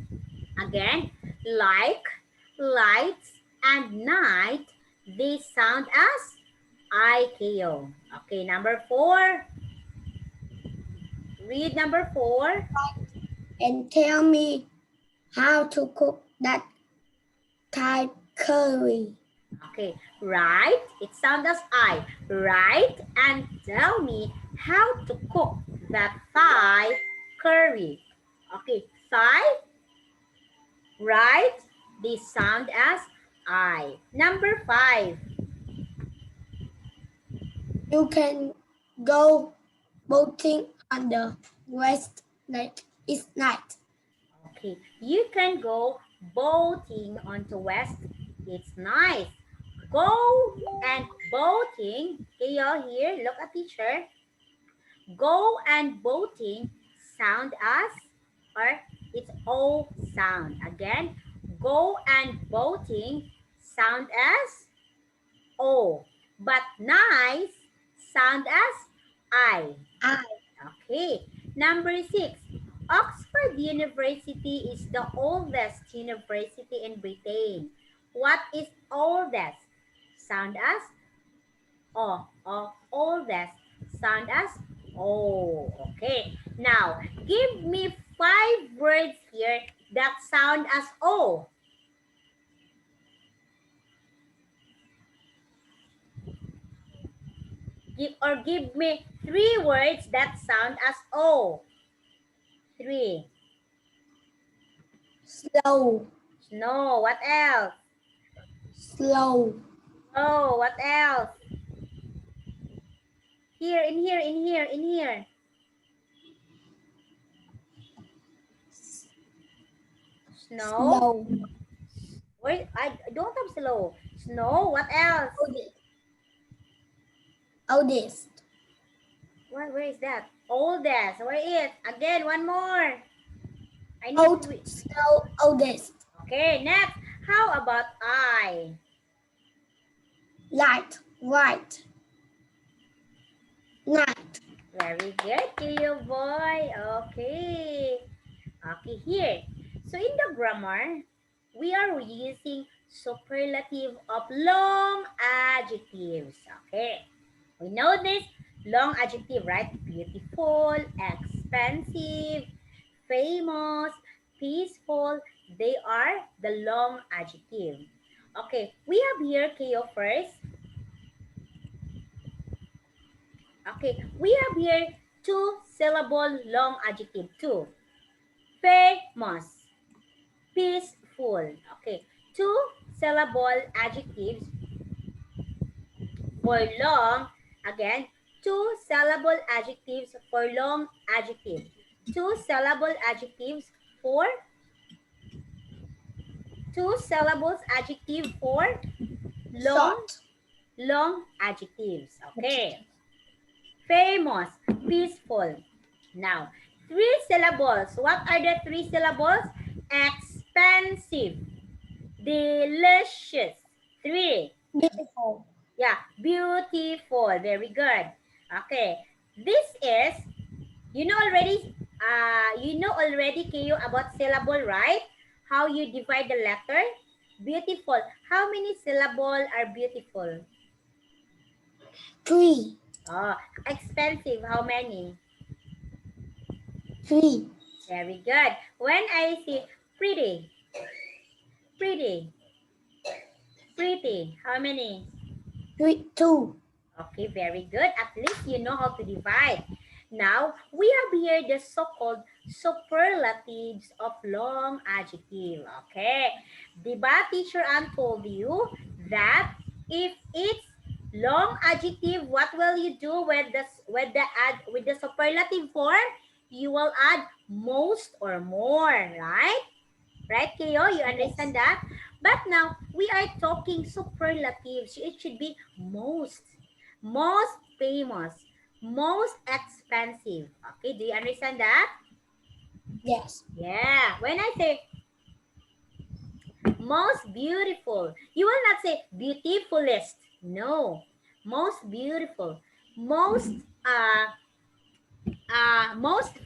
Speaker 1: again, like, lights, and night, they sound as IKO. Okay, number 4. Read number 4.
Speaker 2: And tell me how to cook that Thai curry.
Speaker 1: Okay, right, it sounds as I. Write and tell me how to cook that Thai curry. Okay, Thai, right, they sound as I. Number 5.
Speaker 2: You can go boating on the West Lake. It's night.
Speaker 1: Okay, you can go boating onto West. It's nice. Go and boating. Okay, y'all here, look at teacher. Go and boating sound as, or it's O sound. Again, go and boating sound as O. But nice sound as I.
Speaker 2: I.
Speaker 1: Okay. Number 6. Oxford University is the oldest university in Britain. What is oldest? Sound as O. Oldest. Sound as O. Okay. Now, give me 5 words here that sound as O. Give me 3 words that sound as O. 3.
Speaker 2: Slow.
Speaker 1: Snow. What else?
Speaker 2: Slow.
Speaker 1: Oh, what else? Here, in here, in here, in here. Snow.
Speaker 2: Slow.
Speaker 1: Wait, I don't have slow. Snow. What else?
Speaker 2: Oldest.
Speaker 1: Where is that? Oldest. Where is it? Again, one more. I need
Speaker 2: Old.
Speaker 1: to...
Speaker 2: Slow. Oldest.
Speaker 1: Okay, next. How about I?
Speaker 2: Light. Right. Night.
Speaker 1: Very good to you, boy. Okay. Okay, here. So in the grammar, we are using superlative of long adjectives. Okay. We know this long adjective, right? Beautiful, expensive, famous, peaceful. They are the long adjective. Okay, we have here Keo first. Okay, we have here 2-syllable long adjective. 2. Famous, peaceful. Okay, 2-syllable adjectives for long. Again, 2-syllable adjectives for long adjective. 2-syllable adjectives for 2 syllables adjective for long,
Speaker 2: Short.
Speaker 1: long adjectives. Okay. Famous, peaceful. Now, 3 syllables. What are the 3 syllables? Expensive, delicious. 3.
Speaker 2: Beautiful.
Speaker 1: Yeah, beautiful. Very good. Okay. This is, you know already, Kayo, about syllable, right? How you divide the letter? Beautiful. How many syllables are beautiful?
Speaker 2: 3.
Speaker 1: Oh, expensive. How many?
Speaker 2: 3.
Speaker 1: Very good. When I say pretty, pretty, pretty, how many?
Speaker 2: 3. 2.
Speaker 1: Okay, very good. At least you know how to divide. Now, we have here the so-called superlatives of long adjective. Okay. Diba, Teacher Ann told you that if it's long adjective, what will you do with the superlative form? You will add most or more, right? Right, Keo? You understand that? But now, we are talking superlatives. It should be most famous, most expensive. Okay, do you understand that?
Speaker 2: Yes.
Speaker 1: Yeah. When I say most beautiful, you will not say beautifulest. No. Most beautiful. Most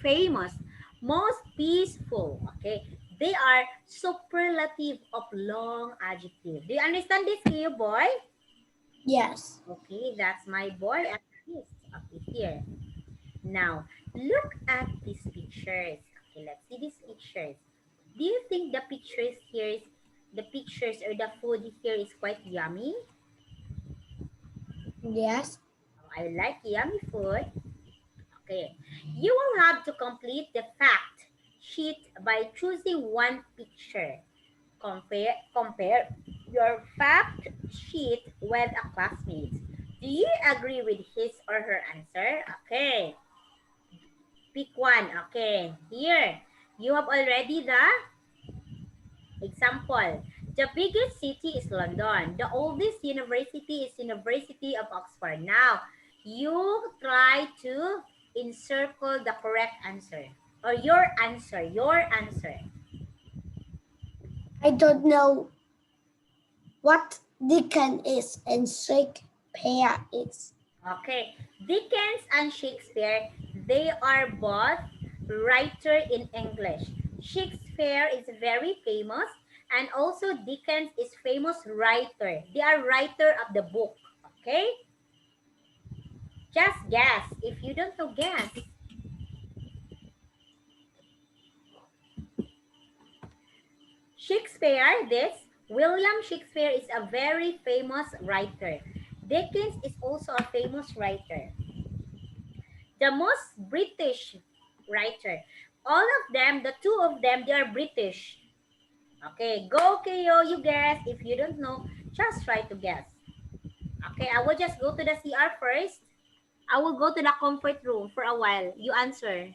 Speaker 1: famous. Most peaceful. Okay. They are superlative of long adjective. Do you understand this, you boy?
Speaker 2: Yes.
Speaker 1: Okay, that's my boy at least. Okay, here. Now, look at these pictures. Okay, let's see these pictures. Do you think the pictures or the food here is quite yummy?
Speaker 2: Yes.
Speaker 1: I like yummy food. Okay, you will have to complete the fact sheet by choosing one picture. Compare your fact sheet with a classmate. Do you agree with his or her answer? Okay. Pick one. Okay. Here. You have already the example. The biggest city is London. The oldest university is University of Oxford. Now, you try to encircle the correct answer. Or your answer.
Speaker 2: I don't know what Dickens is and Shakespeare is.
Speaker 1: Okay. Dickens and Shakespeare, they are both writer in English. Shakespeare is very famous and also Dickens is famous writer. They are writer of the book. Okay? Just guess. If you don't know, guess. Shakespeare, William Shakespeare is a very famous writer. Dickens is also a famous writer. The most British writer. All of them, the two of them, they are British. Okay, go Keo, you guess. If you don't know, just try to guess. Okay, I will just go to the CR first. I will go to the comfort room for a while. You answer.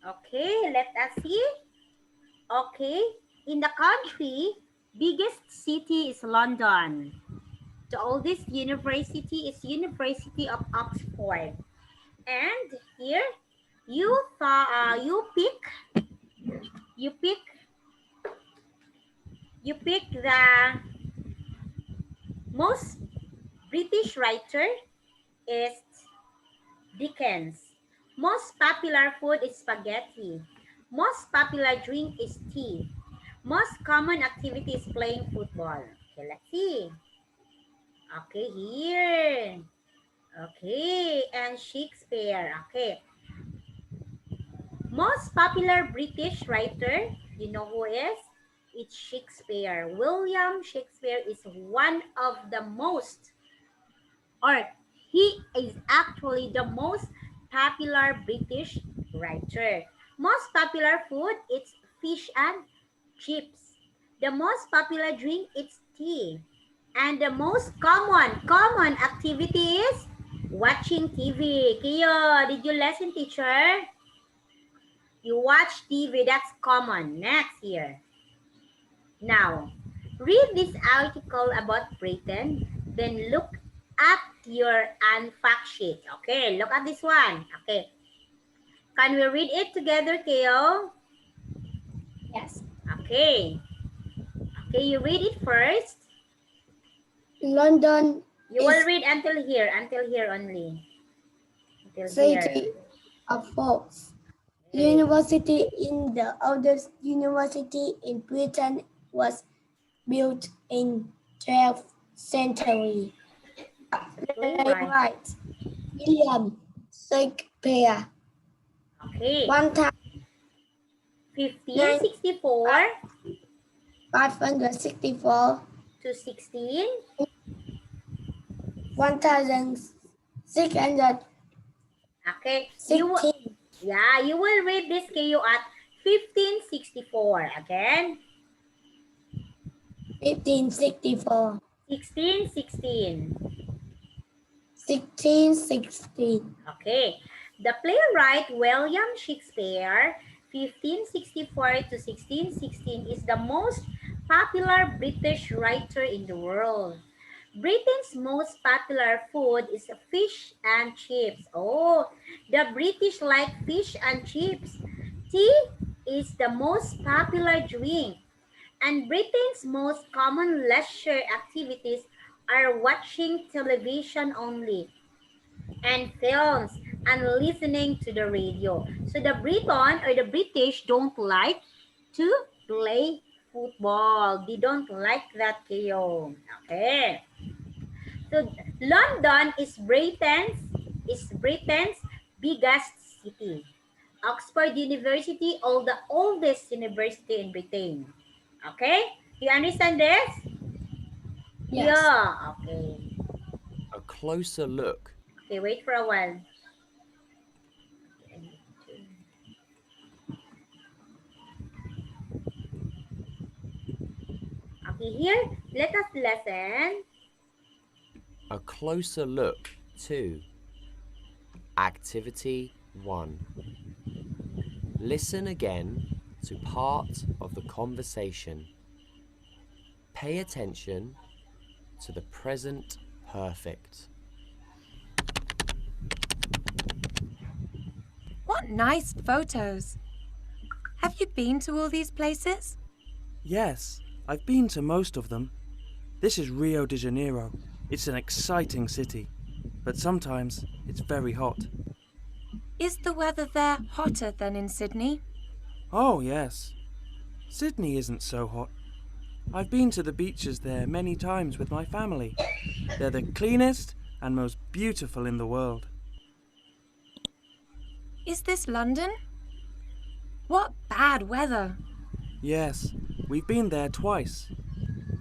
Speaker 1: Okay, let us see. Okay, in the country, biggest city is London. The oldest university is University of Oxford. And here, you pick the most British writer is Dickens. Most popular food is spaghetti. Most popular drink is tea. Most common activity is playing football. Okay, let's see. Okay, here. Okay, and Shakespeare. Okay. Most popular British writer, you know who is? It's Shakespeare. William Shakespeare is one of the most, or he is actually the most popular British writer. Most popular food, it's fish and chips. The most popular drink, it's tea. And the most common activity is watching TV. Kiyo, did you listen, teacher? You watch TV, that's common. Next here. Now, read this article about Britain, then look at your fact sheet. Okay, look at this one. Okay. Can we read it together, Keo?
Speaker 2: Yes.
Speaker 1: Okay. Okay, you read it first.
Speaker 2: London
Speaker 1: You will read until here only. Until
Speaker 2: city
Speaker 1: here.
Speaker 2: of folks.
Speaker 1: Okay.
Speaker 2: University in the oldest university in Britain was built in 12th century. Right. William Shakespeare.
Speaker 1: Okay.
Speaker 2: 1564 564
Speaker 1: to 16.
Speaker 2: 1600.
Speaker 1: Okay.
Speaker 2: 16.
Speaker 1: You will read this KU at 1564. Again.
Speaker 2: 1564.
Speaker 1: 16.
Speaker 2: 1616.
Speaker 1: Okay. The playwright William Shakespeare, 1564 to 1616, is the most popular British writer in the world. Britain's most popular food is fish and chips. Oh, the British like fish and chips. Tea is the most popular drink. And Britain's most common leisure activities are watching television only and films and listening to the radio. So the Briton or the British don't like to play football. They don't like that, Kyo. Okay. So London is Britain's biggest city. Oxford University, the oldest university in Britain. Okay? You understand this?
Speaker 2: Yes.
Speaker 1: Yeah. Okay.
Speaker 3: A closer look.
Speaker 1: Okay, wait for a while. Okay, here, let us listen.
Speaker 3: A closer look. 2. Activity 1. Listen again to part of the conversation. Pay attention to the present perfect.
Speaker 4: What nice photos. Have you been to all these places?
Speaker 5: Yes, I've been to most of them. This is Rio de Janeiro. It's an exciting city, but sometimes it's very hot.
Speaker 4: Is the weather there hotter than in Sydney?
Speaker 5: Oh, yes. Sydney isn't so hot. I've been to the beaches there many times with my family. They're the cleanest and most beautiful in the world.
Speaker 4: Is this London? What bad weather.
Speaker 5: Yes, we've been there twice.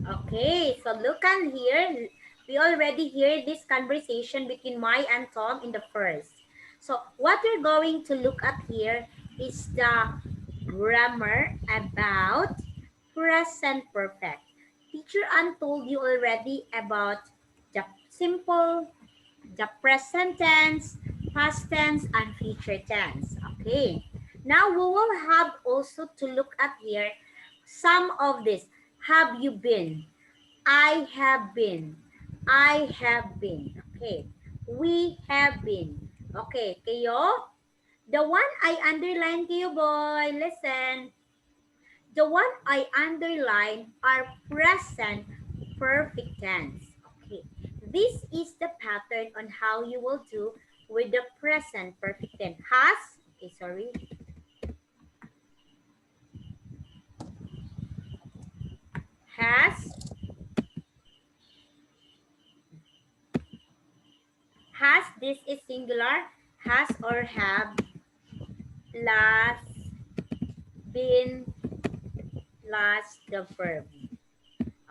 Speaker 1: Okay, so look on here. We already hear this conversation between Mai and Tom in the first. So what we're going to look at here is the grammar about present perfect. Teacher Ann told you already about the simple, the present tense, past tense, and future tense. Okay. Now we will have also to look at here some of this. Have you been? I have been. I have been. Okay. We have been. Okay. Kayo? The one I underline kayo, boy. Listen. The one I underline are present perfect tense. Okay. This is the pattern on how you will do with the present perfect tense. Has. Okay, sorry. Has. Has, this is singular. Has or have. Last. Been. Last, the verb.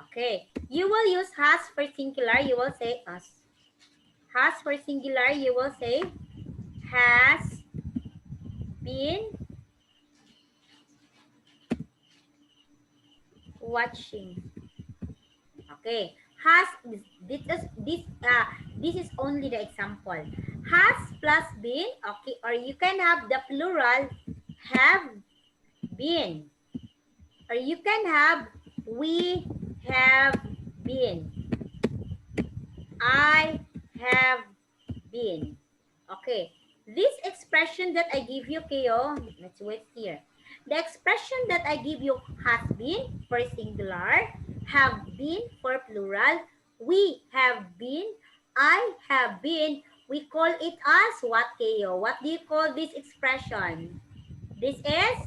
Speaker 1: Okay. You will use has for singular. You will say us. Has for singular. You will say has been watching. Okay. Has, this is only the example. Has plus been. Okay. Or you can have the plural have been. Or you can have we have been. I have been. Okay. This expression that I give you, Kayo, let's wait here. The expression that I give you has been for singular, have been for plural, we have been, I have been. We call it as what, Kayo? What do you call this expression? This is?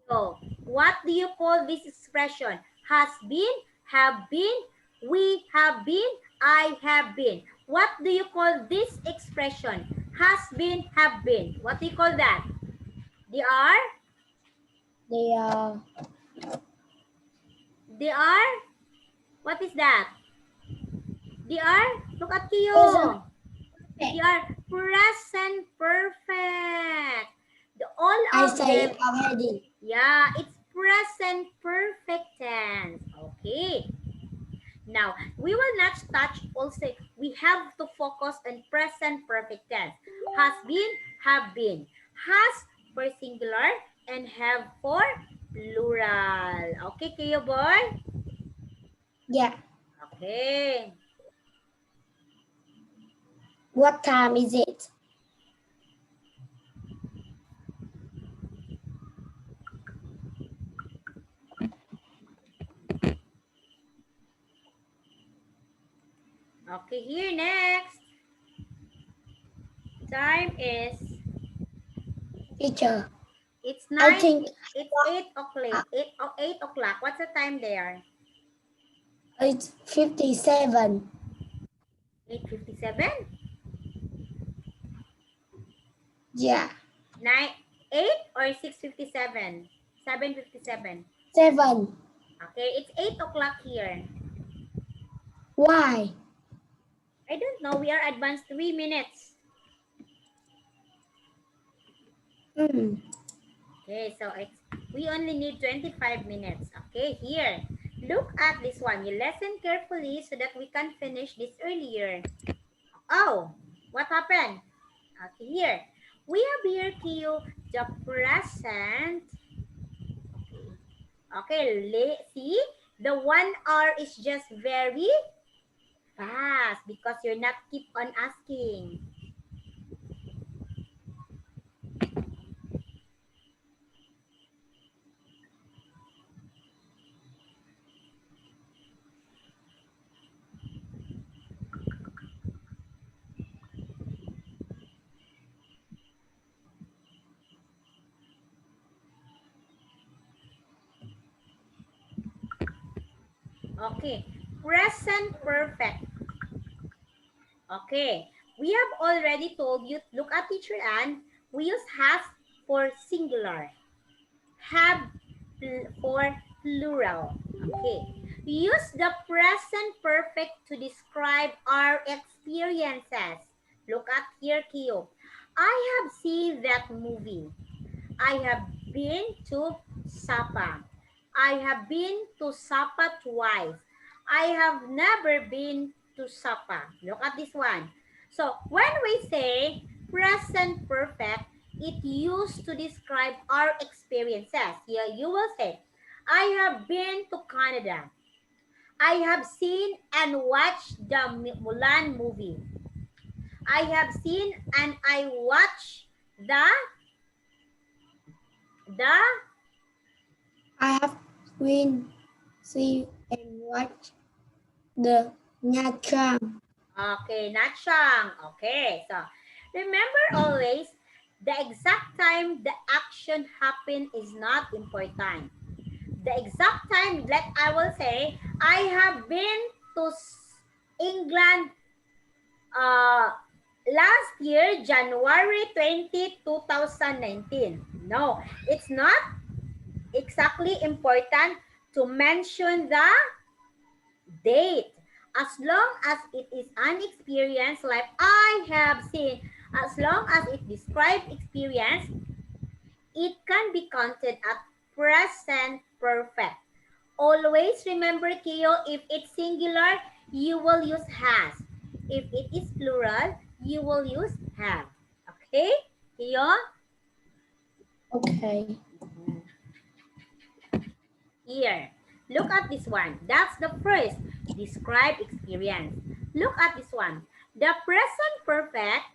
Speaker 1: So, what do you call this expression? Has been, have been, we have been, I have been. What do you call this expression? Has been, have been. What do you call that? They are? They are? What is that? They are? Look at you. They are present perfect. All
Speaker 2: I
Speaker 1: of
Speaker 2: say
Speaker 1: them.
Speaker 2: it already.
Speaker 1: Yeah, it's present perfect tense. Okay. Now, we will not touch also we have to focus on present perfect tense. Has been, have been. Has for singular and have for plural. Okay, kayo boy?
Speaker 2: Yeah.
Speaker 1: Okay.
Speaker 2: What time is it?
Speaker 1: Okay, here next. Time is,
Speaker 2: Teacher,
Speaker 1: it's
Speaker 2: I
Speaker 1: 9,
Speaker 2: think
Speaker 1: it's 8 o'clock. 8 o'clock. What's the time there?
Speaker 2: it's 57.
Speaker 1: 8:57?
Speaker 2: Yeah.
Speaker 1: 8 or 6:57? 7:57.
Speaker 2: 7.
Speaker 1: Okay, it's 8 o'clock here.
Speaker 2: Why?
Speaker 1: I don't know. We are advanced 3 minutes. Okay, so we only need 25 minutes. Okay, here. Look at this one. You listen carefully so that we can finish this earlier. Oh, what happened? Okay, here. We have here, Q, the present. Okay, see? The 1 hour is just very fast because you're not keep on asking. Okay, present perfect. Okay, we have already told you, look at teacher Anne, we use has for singular, have for plural. Okay, we use the present perfect to describe our experiences. Look at here, Kyo. I have seen that movie. I have been to Sapa. I have been to Sapa twice. I have never been to Sapa. Look at this one. So when we say present perfect, it used to describe our experiences. Here you will say, I have been to Canada. I have seen and watched the Mulan movie. I have seen and I watched the
Speaker 2: I have been see and watch the Nha Trang.
Speaker 1: Okay, not Shang. Okay, so remember always the exact time the action happened is not important. The exact time, like I will say, I have been to England last year, January 20, 2019. No, it's not exactly important to mention the date. As long as it is an experience like I have seen, as long as it describes experience, it can be counted as present perfect. Always remember, Kyo, if it's singular, you will use has. If it is plural, you will use have. Okay, Kyo?
Speaker 2: Okay.
Speaker 1: Here, look at this one. That's the first. Describe experience. Look at this one. The present perfect,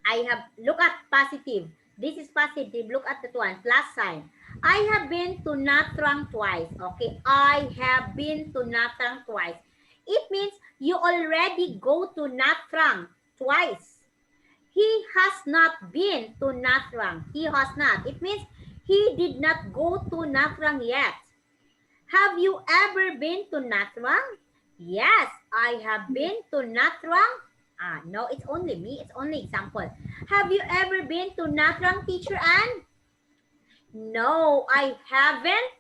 Speaker 1: I have, look at positive. This is positive. Look at that one, plus sign. I have been to Nha Trang twice. Okay, I have been to Nha Trang twice. It means you already go to Nha Trang twice. He has not been to Nha Trang. He has not. It means he did not go to Nha Trang yet. Have you ever been to Nha Trang? Yes, I have been to Nha Trang. No, it's only me. It's only example. Have you ever been to Nha Trang, teacher Anne? No, I haven't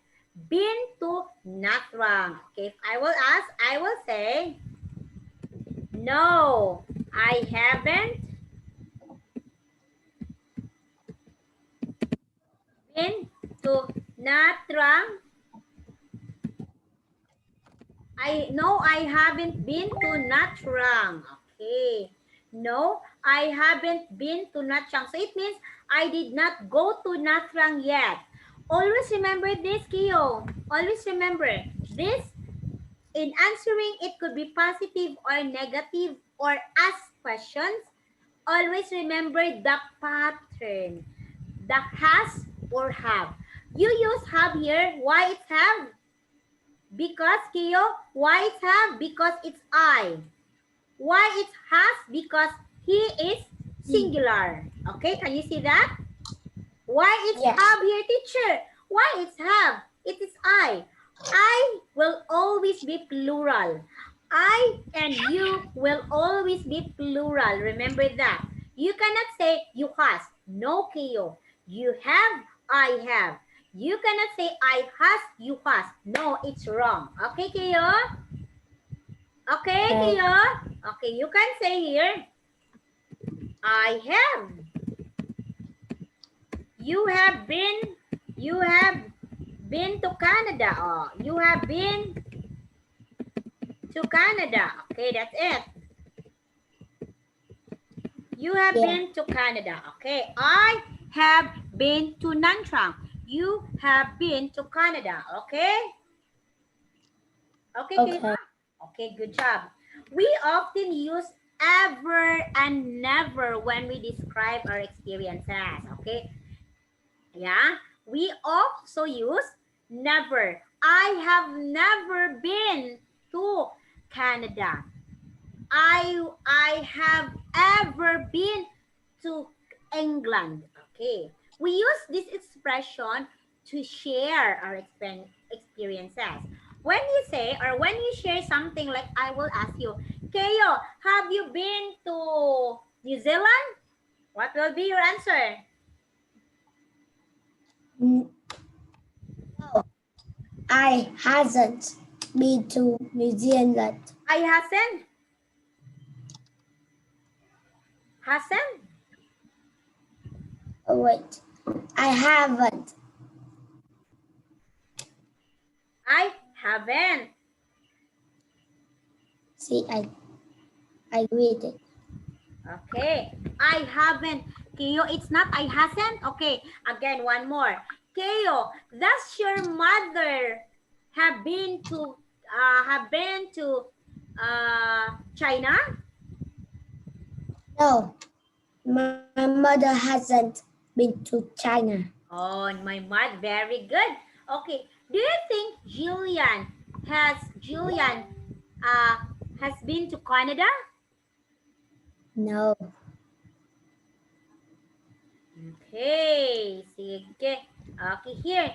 Speaker 1: been to Nha Trang. Okay, if I will ask, I will say, no, I haven't been to Nha Trang. No, I haven't been to Nha Trang. Okay. No, I haven't been to Nha Trang. So it means I did not go to Nha Trang yet. Always remember this, Kyo. Always remember this. In answering, it could be positive or negative or ask questions. Always remember the pattern. The has or have. You use have here. Why it's have? Because, Kyo, why it's have? Because it's I. Why it's has? Because he is singular. Okay, can you see that? Why it's
Speaker 2: Yes.
Speaker 1: have here, teacher? Why it's have? It is I. I will always be plural. I and you will always be plural. Remember that. You cannot say you has. No, Kyo. You have, I have. You cannot say I has, you has. No, it's wrong. Okay, Kyo? Okay, Kyo? Okay, you can say here, I have. You have been to Canada. Oh, you have been to Canada. Okay, that's it. You have been to Canada. Okay, I have been to Nha Trang. You have been to Canada. Okay? Okay, Kayla? Okay, good job. We often use ever and never when we describe our experiences. Okay? Yeah, we also use never. I have never been to Canada. I have ever been to England. Okay. We use this expression to share our experiences. When you say or when you share something like I will ask you, Kayo, have you been to New Zealand? What will be your answer?
Speaker 2: No, I hasn't been to New Zealand.
Speaker 1: I hasn't. Hasn't?
Speaker 2: Oh, wait, I haven't.
Speaker 1: I haven't.
Speaker 2: See, I read it.
Speaker 1: Okay. I haven't. Keo, it's not I hasn't. Okay. Again, one more. Keo, does your mother have been to China?
Speaker 2: No, my mother hasn't been to China.
Speaker 1: Oh, my mother, very good. Okay. Do you think Julian has been to Canada?
Speaker 2: No.
Speaker 1: Okay, sige. Okay, here.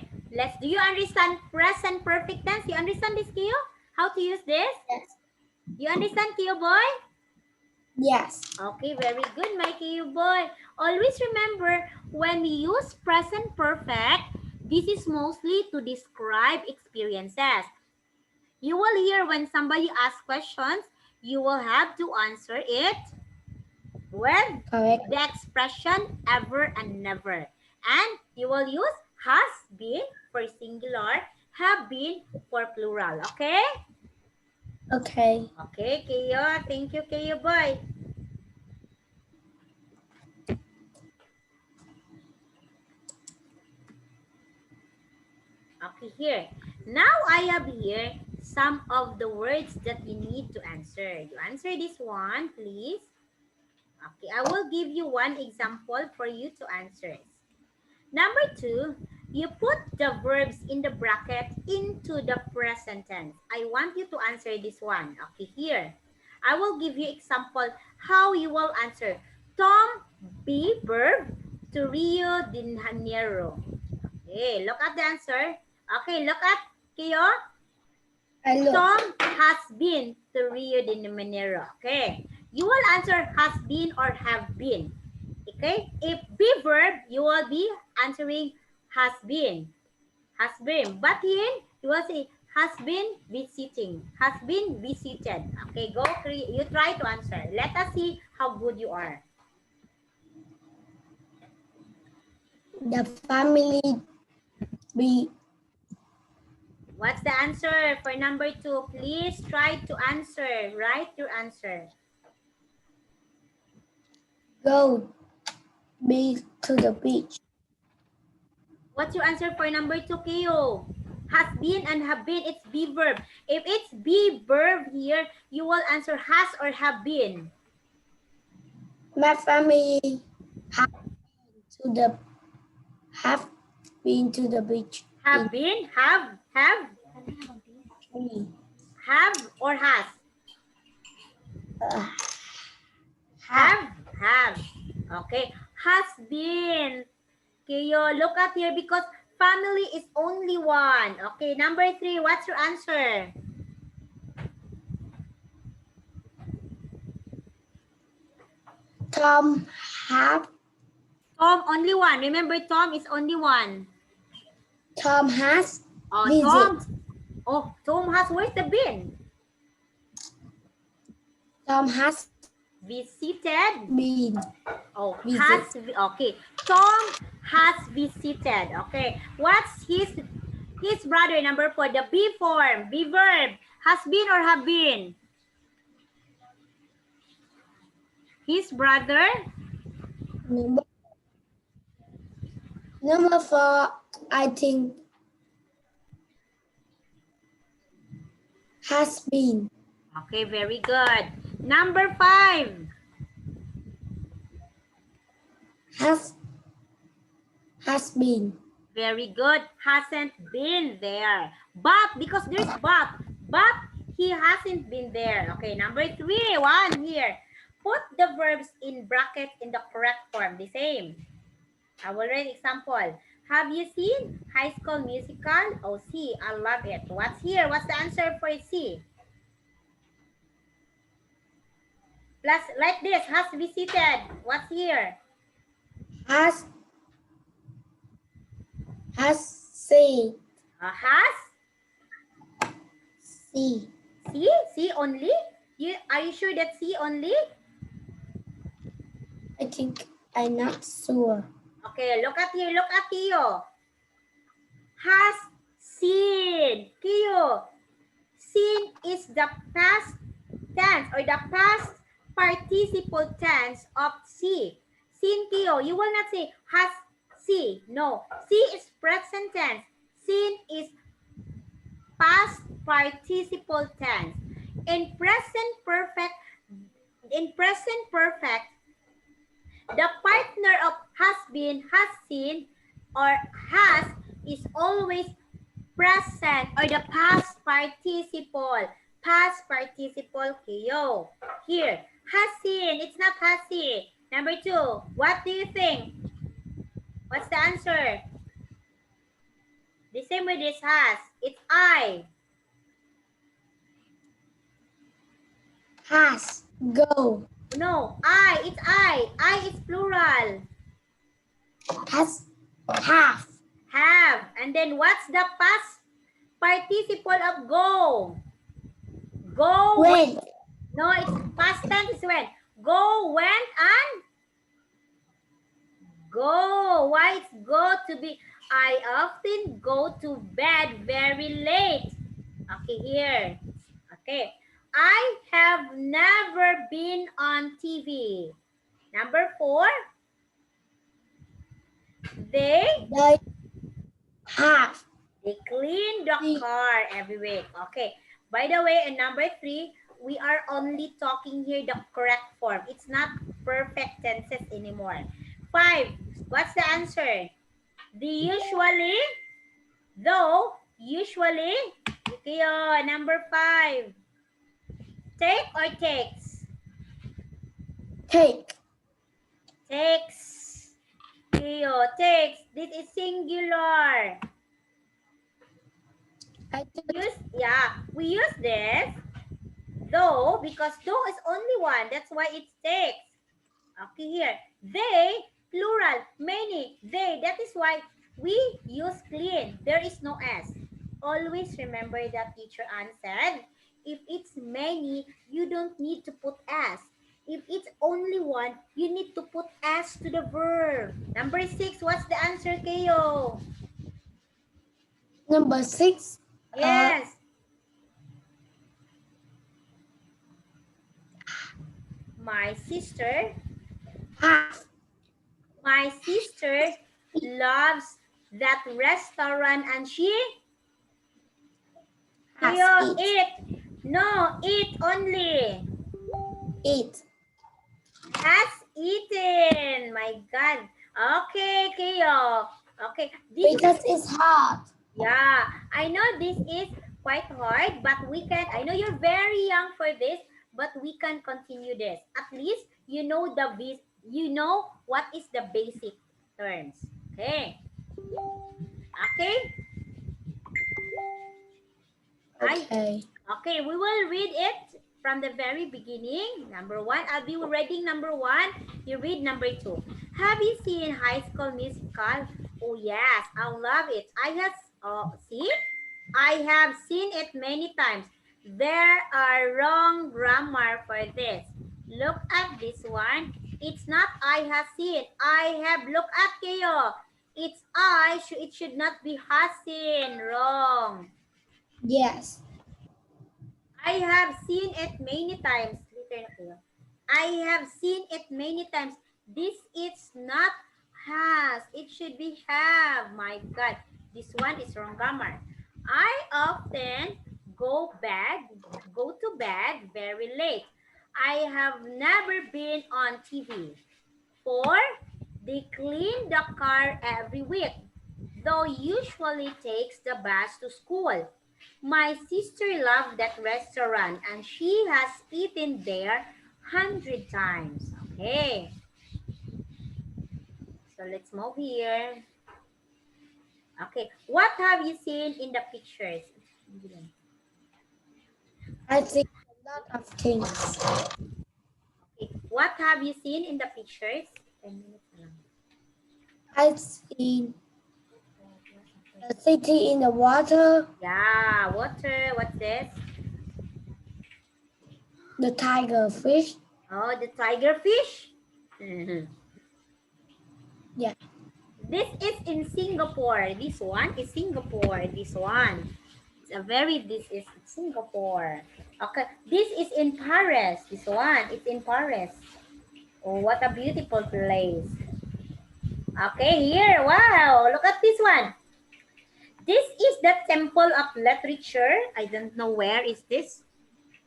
Speaker 1: Do you understand present perfect tense? You understand this, Kyo? How to use this?
Speaker 2: Yes.
Speaker 1: You understand, Kyo boy?
Speaker 2: Yes.
Speaker 1: Okay, very good, my Kyo boy. Always remember, when we use present perfect, this is mostly to describe experiences. You will hear when somebody asks questions, you will have to answer it with
Speaker 2: Correct.
Speaker 1: the expression ever and never. And you will use has been for singular, have been for plural. Okay?
Speaker 2: Okay.
Speaker 1: Okay, Keo. Thank you, Keo boy. Okay, here. Now I have here some of the words that you need to answer. You answer this one, please. Okay, I will give you one example for you to answer. Number 2, you put the verbs in the bracket into the present tense. I want you to answer this one. Okay, here. I will give you example how you will answer. Tom be verb to Rio de Janeiro. Okay, look at the answer. Okay, look at Kyo. Tom has been to Rio de Janeiro. Okay, you will answer has been or have been. Okay, if be verb, you will be answering has been. Has been. But here, you will say has been visiting. Has been visited. Okay, go. You try to answer. Let us see how good you are.
Speaker 2: The family be
Speaker 1: What's the answer for number 2? Please try to answer. Write your answer.
Speaker 2: Go to the beach.
Speaker 1: What's your answer for number 2, Keo? Has been and have been, it's be verb. If it's be verb here, you will answer has or have been.
Speaker 2: My family have been to the beach.
Speaker 1: Have been, have or has? Have. Okay. Has been. Keo, look at here because family is only one. Okay, number 3, what's your answer?
Speaker 2: Tom have.
Speaker 1: Tom, only one. Remember, Tom is only one.
Speaker 2: Tom has
Speaker 1: visit. Tom has, where's the bin?
Speaker 2: Tom has
Speaker 1: visited.
Speaker 2: Been.
Speaker 1: Visit. Has, okay. Tom has visited. Okay. What's his brother, number 4? The be form, be verb. Has been or have been? His brother?
Speaker 2: Number 4, I think, has been.
Speaker 1: Okay, very good. Number 5.
Speaker 2: Has been.
Speaker 1: Very good. Hasn't been there. But, because there's but he hasn't been there. Okay, number 3, 1 here. Put the verbs in brackets in the correct form. The same. I will read example. Have you seen High School Musical? Oh, C. I love it. What's here? What's the answer for C? Plus, like this. Has visited. What's here?
Speaker 2: Has seen.
Speaker 1: Has?
Speaker 2: See.
Speaker 1: C? C only? Are you sure that's C only?
Speaker 2: I think I'm not sure.
Speaker 1: Okay, look at here. Look at Keo. Has seen. Keo. Seen is the past tense or the past participle tense of see. Seen, Keo. You will not say has see. No. See is present tense. Seen is past participle tense. In present perfect, the partner of has been, has seen, or has is always present or the past participle. Past participle, Keo. Here, has seen. It's not has seen. Number 2, what do you think? What's the answer? The same with this has. It's I.
Speaker 2: Has. Go.
Speaker 1: No, I. It's I. I is plural.
Speaker 2: Has. Have.
Speaker 1: Have. And then what's the past participle of go? Go.
Speaker 2: Went.
Speaker 1: No, it's past tense is when. Go, went, and go. Why it's go to be? I often go to bed very late. Okay, here. Okay. I have never been on TV. Number 4. They
Speaker 2: have.
Speaker 1: They clean the car every week. Okay. By the way, in number 3, we are only talking here the correct form. It's not perfect tenses anymore. 5. What's the answer? The usually, though, usually. Okay, number 5. Take or takes?
Speaker 2: Take.
Speaker 1: Takes. Okay, takes. This is singular. We use this though because though is only one. That's why it takes. Okay, here. They, plural, many, they. That is why we use clean. There is no S. Always remember that teacher Ann said, if it's many, you don't need to put S. If it's only one, you need to put S to the verb. Number 6, what's the answer, Keo?
Speaker 2: Number 6.
Speaker 1: Yes. My sister,
Speaker 2: Has
Speaker 1: my sister loves that restaurant and she Kyo,
Speaker 2: eat.
Speaker 1: eat. No, eat only.
Speaker 2: Eat.
Speaker 1: Has eaten. My God. Okay, Kyo. Okay. This
Speaker 2: Because it's hard.
Speaker 1: Yeah, I know this is quite hard, but we can, I know you're very young for this, but we can continue this. At least you know you know what is the basic terms. Okay. Okay. I
Speaker 2: Okay.
Speaker 1: Okay, we will read it from the very beginning. Number one, I'll be reading number one. You read number two. Have you seen High School Musical? Oh yes, I love it. See, I have seen it many times. There are wrong grammar for this. Look at this one. It's not I have seen. I have looked at kayo. It's it should not be has seen. Wrong.
Speaker 2: Yes.
Speaker 1: I have seen it many times. I have seen it many times. This is not has. It should be have. My God. This one is wrong grammar. I often go to bed very late. I have never been on TV. 4. They clean the car every week, though usually takes the bus to school. My sister loved that restaurant and she has eaten there 100 times. Okay, so let's move here. Okay, what have you seen in the pictures?
Speaker 2: I think a lot of things.
Speaker 1: Okay, what have you seen in the pictures? 10 minutes na lang.
Speaker 2: I've seen the city in the water,
Speaker 1: Yeah, water. What's this?
Speaker 2: the tiger fish.
Speaker 1: Oh, the tiger fish. Mhm.
Speaker 2: Yeah.
Speaker 1: This is in Singapore. This one is Singapore. This one. This is Singapore. Okay. This is in Paris. This one is in Paris. Oh, what a beautiful place. Okay, here. Wow. Look at this one. This is the Temple of Literature. I don't know where is this.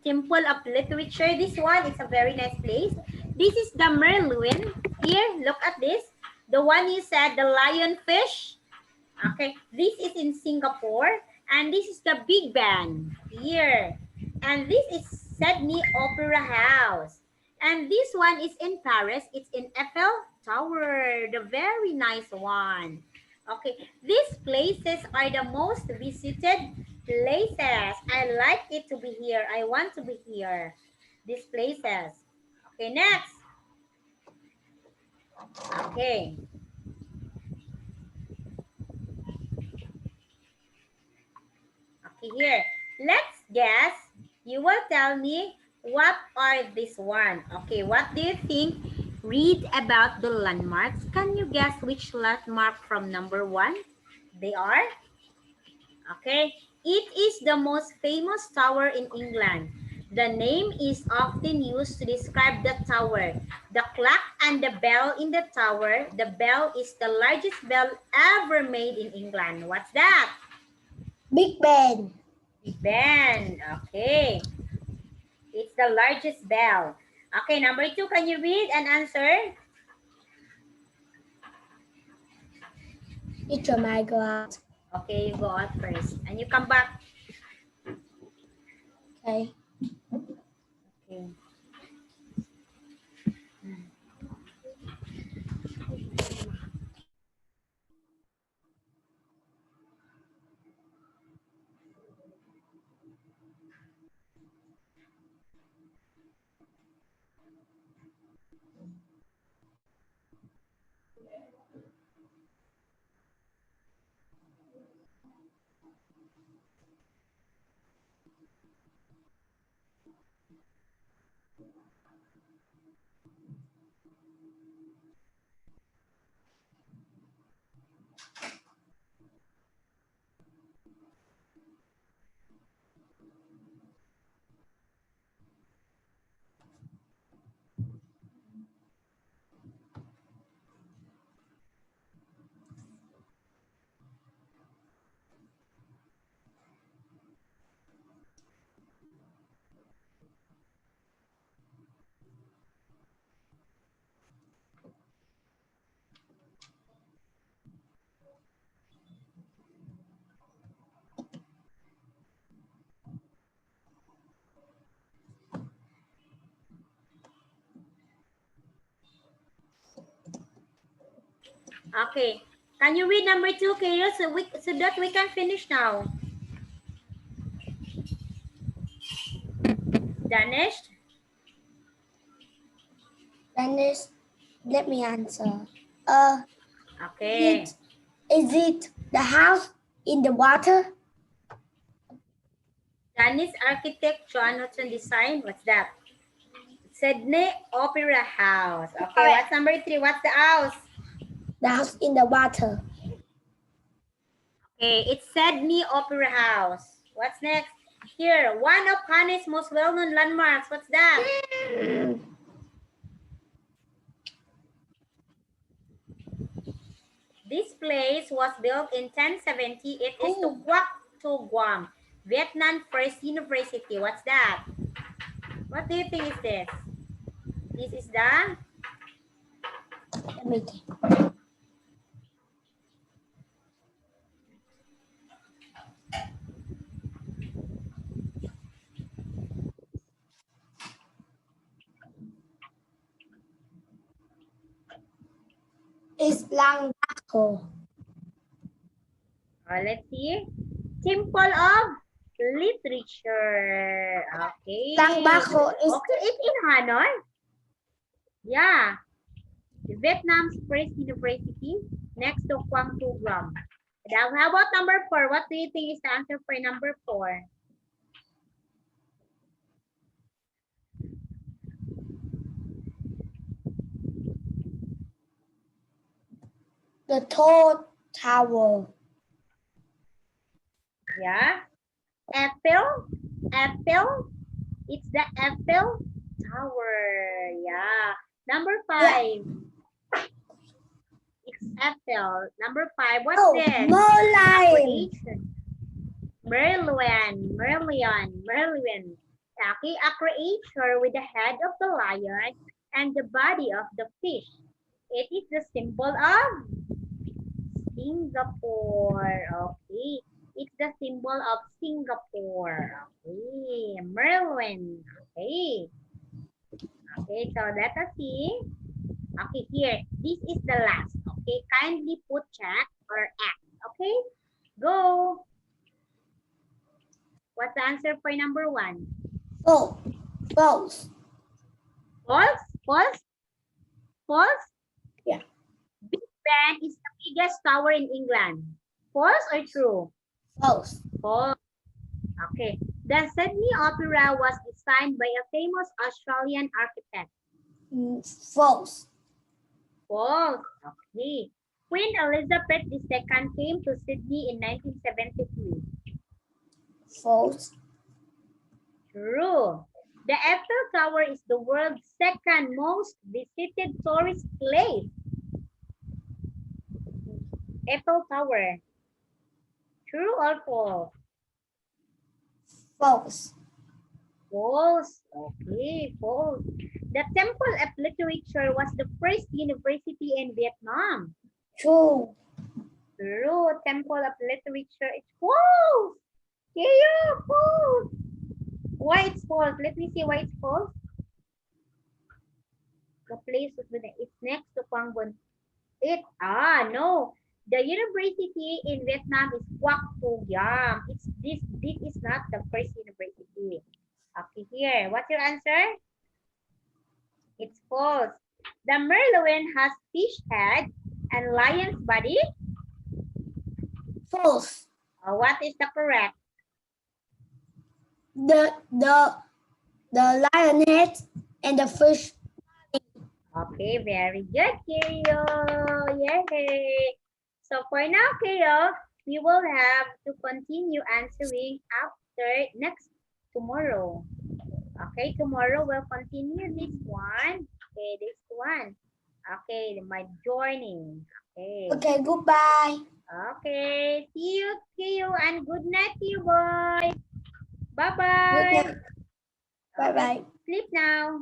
Speaker 1: Temple of Literature. This one is a very nice place. This is the Merlion. Here, look at this. The one you said, the lionfish. Okay, this is in Singapore. And this is the Big Ben here. And this is Sydney Opera House. And this one is in Paris. It's in Eiffel Tower, the very nice one. Okay, these places are the most visited places. I like it to be here. I want to be here. These places. Okay, next. Okay. Okay, here. Let's guess. You will tell me what are this one. Okay, what do you think? Read about the landmarks. Can you guess which landmark from number one they are? Okay, it is the most famous tower in England. The name is often used to describe the tower. The clock and the bell in the tower. The bell is the largest bell ever made in England. What's that?
Speaker 2: Big Ben.
Speaker 1: Big Ben. Okay. It's the largest bell. Okay, number two, can you read and answer?
Speaker 2: Teacher might go out.
Speaker 1: Okay, you go out first. And you come back.
Speaker 2: Okay.
Speaker 1: Okay. Okay. Can you read number 2, Kiro, so that we can finish now? Danish?
Speaker 2: Dennis, let me answer.
Speaker 1: Okay.
Speaker 2: Is it the house in the water?
Speaker 1: Danish architecture and design. What's that? Sydney Opera House. Okay,
Speaker 2: Correct.
Speaker 1: what's number 3? What's the house?
Speaker 2: The house in the water.
Speaker 1: Okay, it's Sydney Opera House. What's next? Here, one of Hannes' most well-known landmarks. What's that? This place was built in 1070. It is the Quoc To Guam, Vietnam First University. What's that? What do you think is this? This is the...
Speaker 2: Let me think. It's Lang Bako.
Speaker 1: let's see. Temple of Literature. Okay.
Speaker 2: Lang Bako is
Speaker 1: Okay, it's in Hanoi. Yeah. Vietnam's first university next to Quang Tu Guam. Now, how about number 4? What do you think is the answer for number 4?
Speaker 2: the tall tower.
Speaker 1: Yeah. Eiffel. It's the Eiffel Tower. Yeah. Number 5. It's Eiffel. Number 5. What's this?
Speaker 2: Merlion.
Speaker 1: Merlion. Okay, a creature with the head of the lion and the body of the fish. It is the symbol of Singapore. Okay. It's the symbol of Singapore. Okay. Merlin. Okay. Okay, so let us see. Okay, here. This is the last. Okay, kindly put check or X. Okay, go. What's the answer for number 1?
Speaker 2: False.
Speaker 1: False?
Speaker 2: Yeah.
Speaker 1: Big Ben is the biggest tower in England. False or true?
Speaker 2: False.
Speaker 1: False. Okay. The Sydney Opera was designed by a famous Australian architect.
Speaker 2: False.
Speaker 1: False. Okay. Queen Elizabeth II came to Sydney in 1973.
Speaker 2: False.
Speaker 1: True. The Eiffel Tower is the world's second most visited tourist place. Eiffel Tower. True or false?
Speaker 2: False.
Speaker 1: False. Okay, false. The Temple of Literature was the first university in Vietnam.
Speaker 2: True.
Speaker 1: True. Temple of Literature. It's false. Yeah, false. Why it's false? Let me see why it's false. The place was it's next to Quang Bun. No. The university in Vietnam is Quoc To Guam. This is not the first university. Okay, here. What's your answer? It's false. The Merlion has fish head and lion's body.
Speaker 2: False.
Speaker 1: What is the correct?
Speaker 2: The lion head and the fish.
Speaker 1: Okay, very good, Kyo. Yay! So for now, Kyo, we will have to continue answering after tomorrow. Okay, tomorrow we'll continue this one. Okay, this one. Okay, my joining. Okay.
Speaker 2: Okay, goodbye.
Speaker 1: Okay, see you, and good night to you, boys. Bye-bye.
Speaker 2: Bye-bye.
Speaker 1: Sleep now.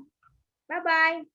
Speaker 1: Bye-bye.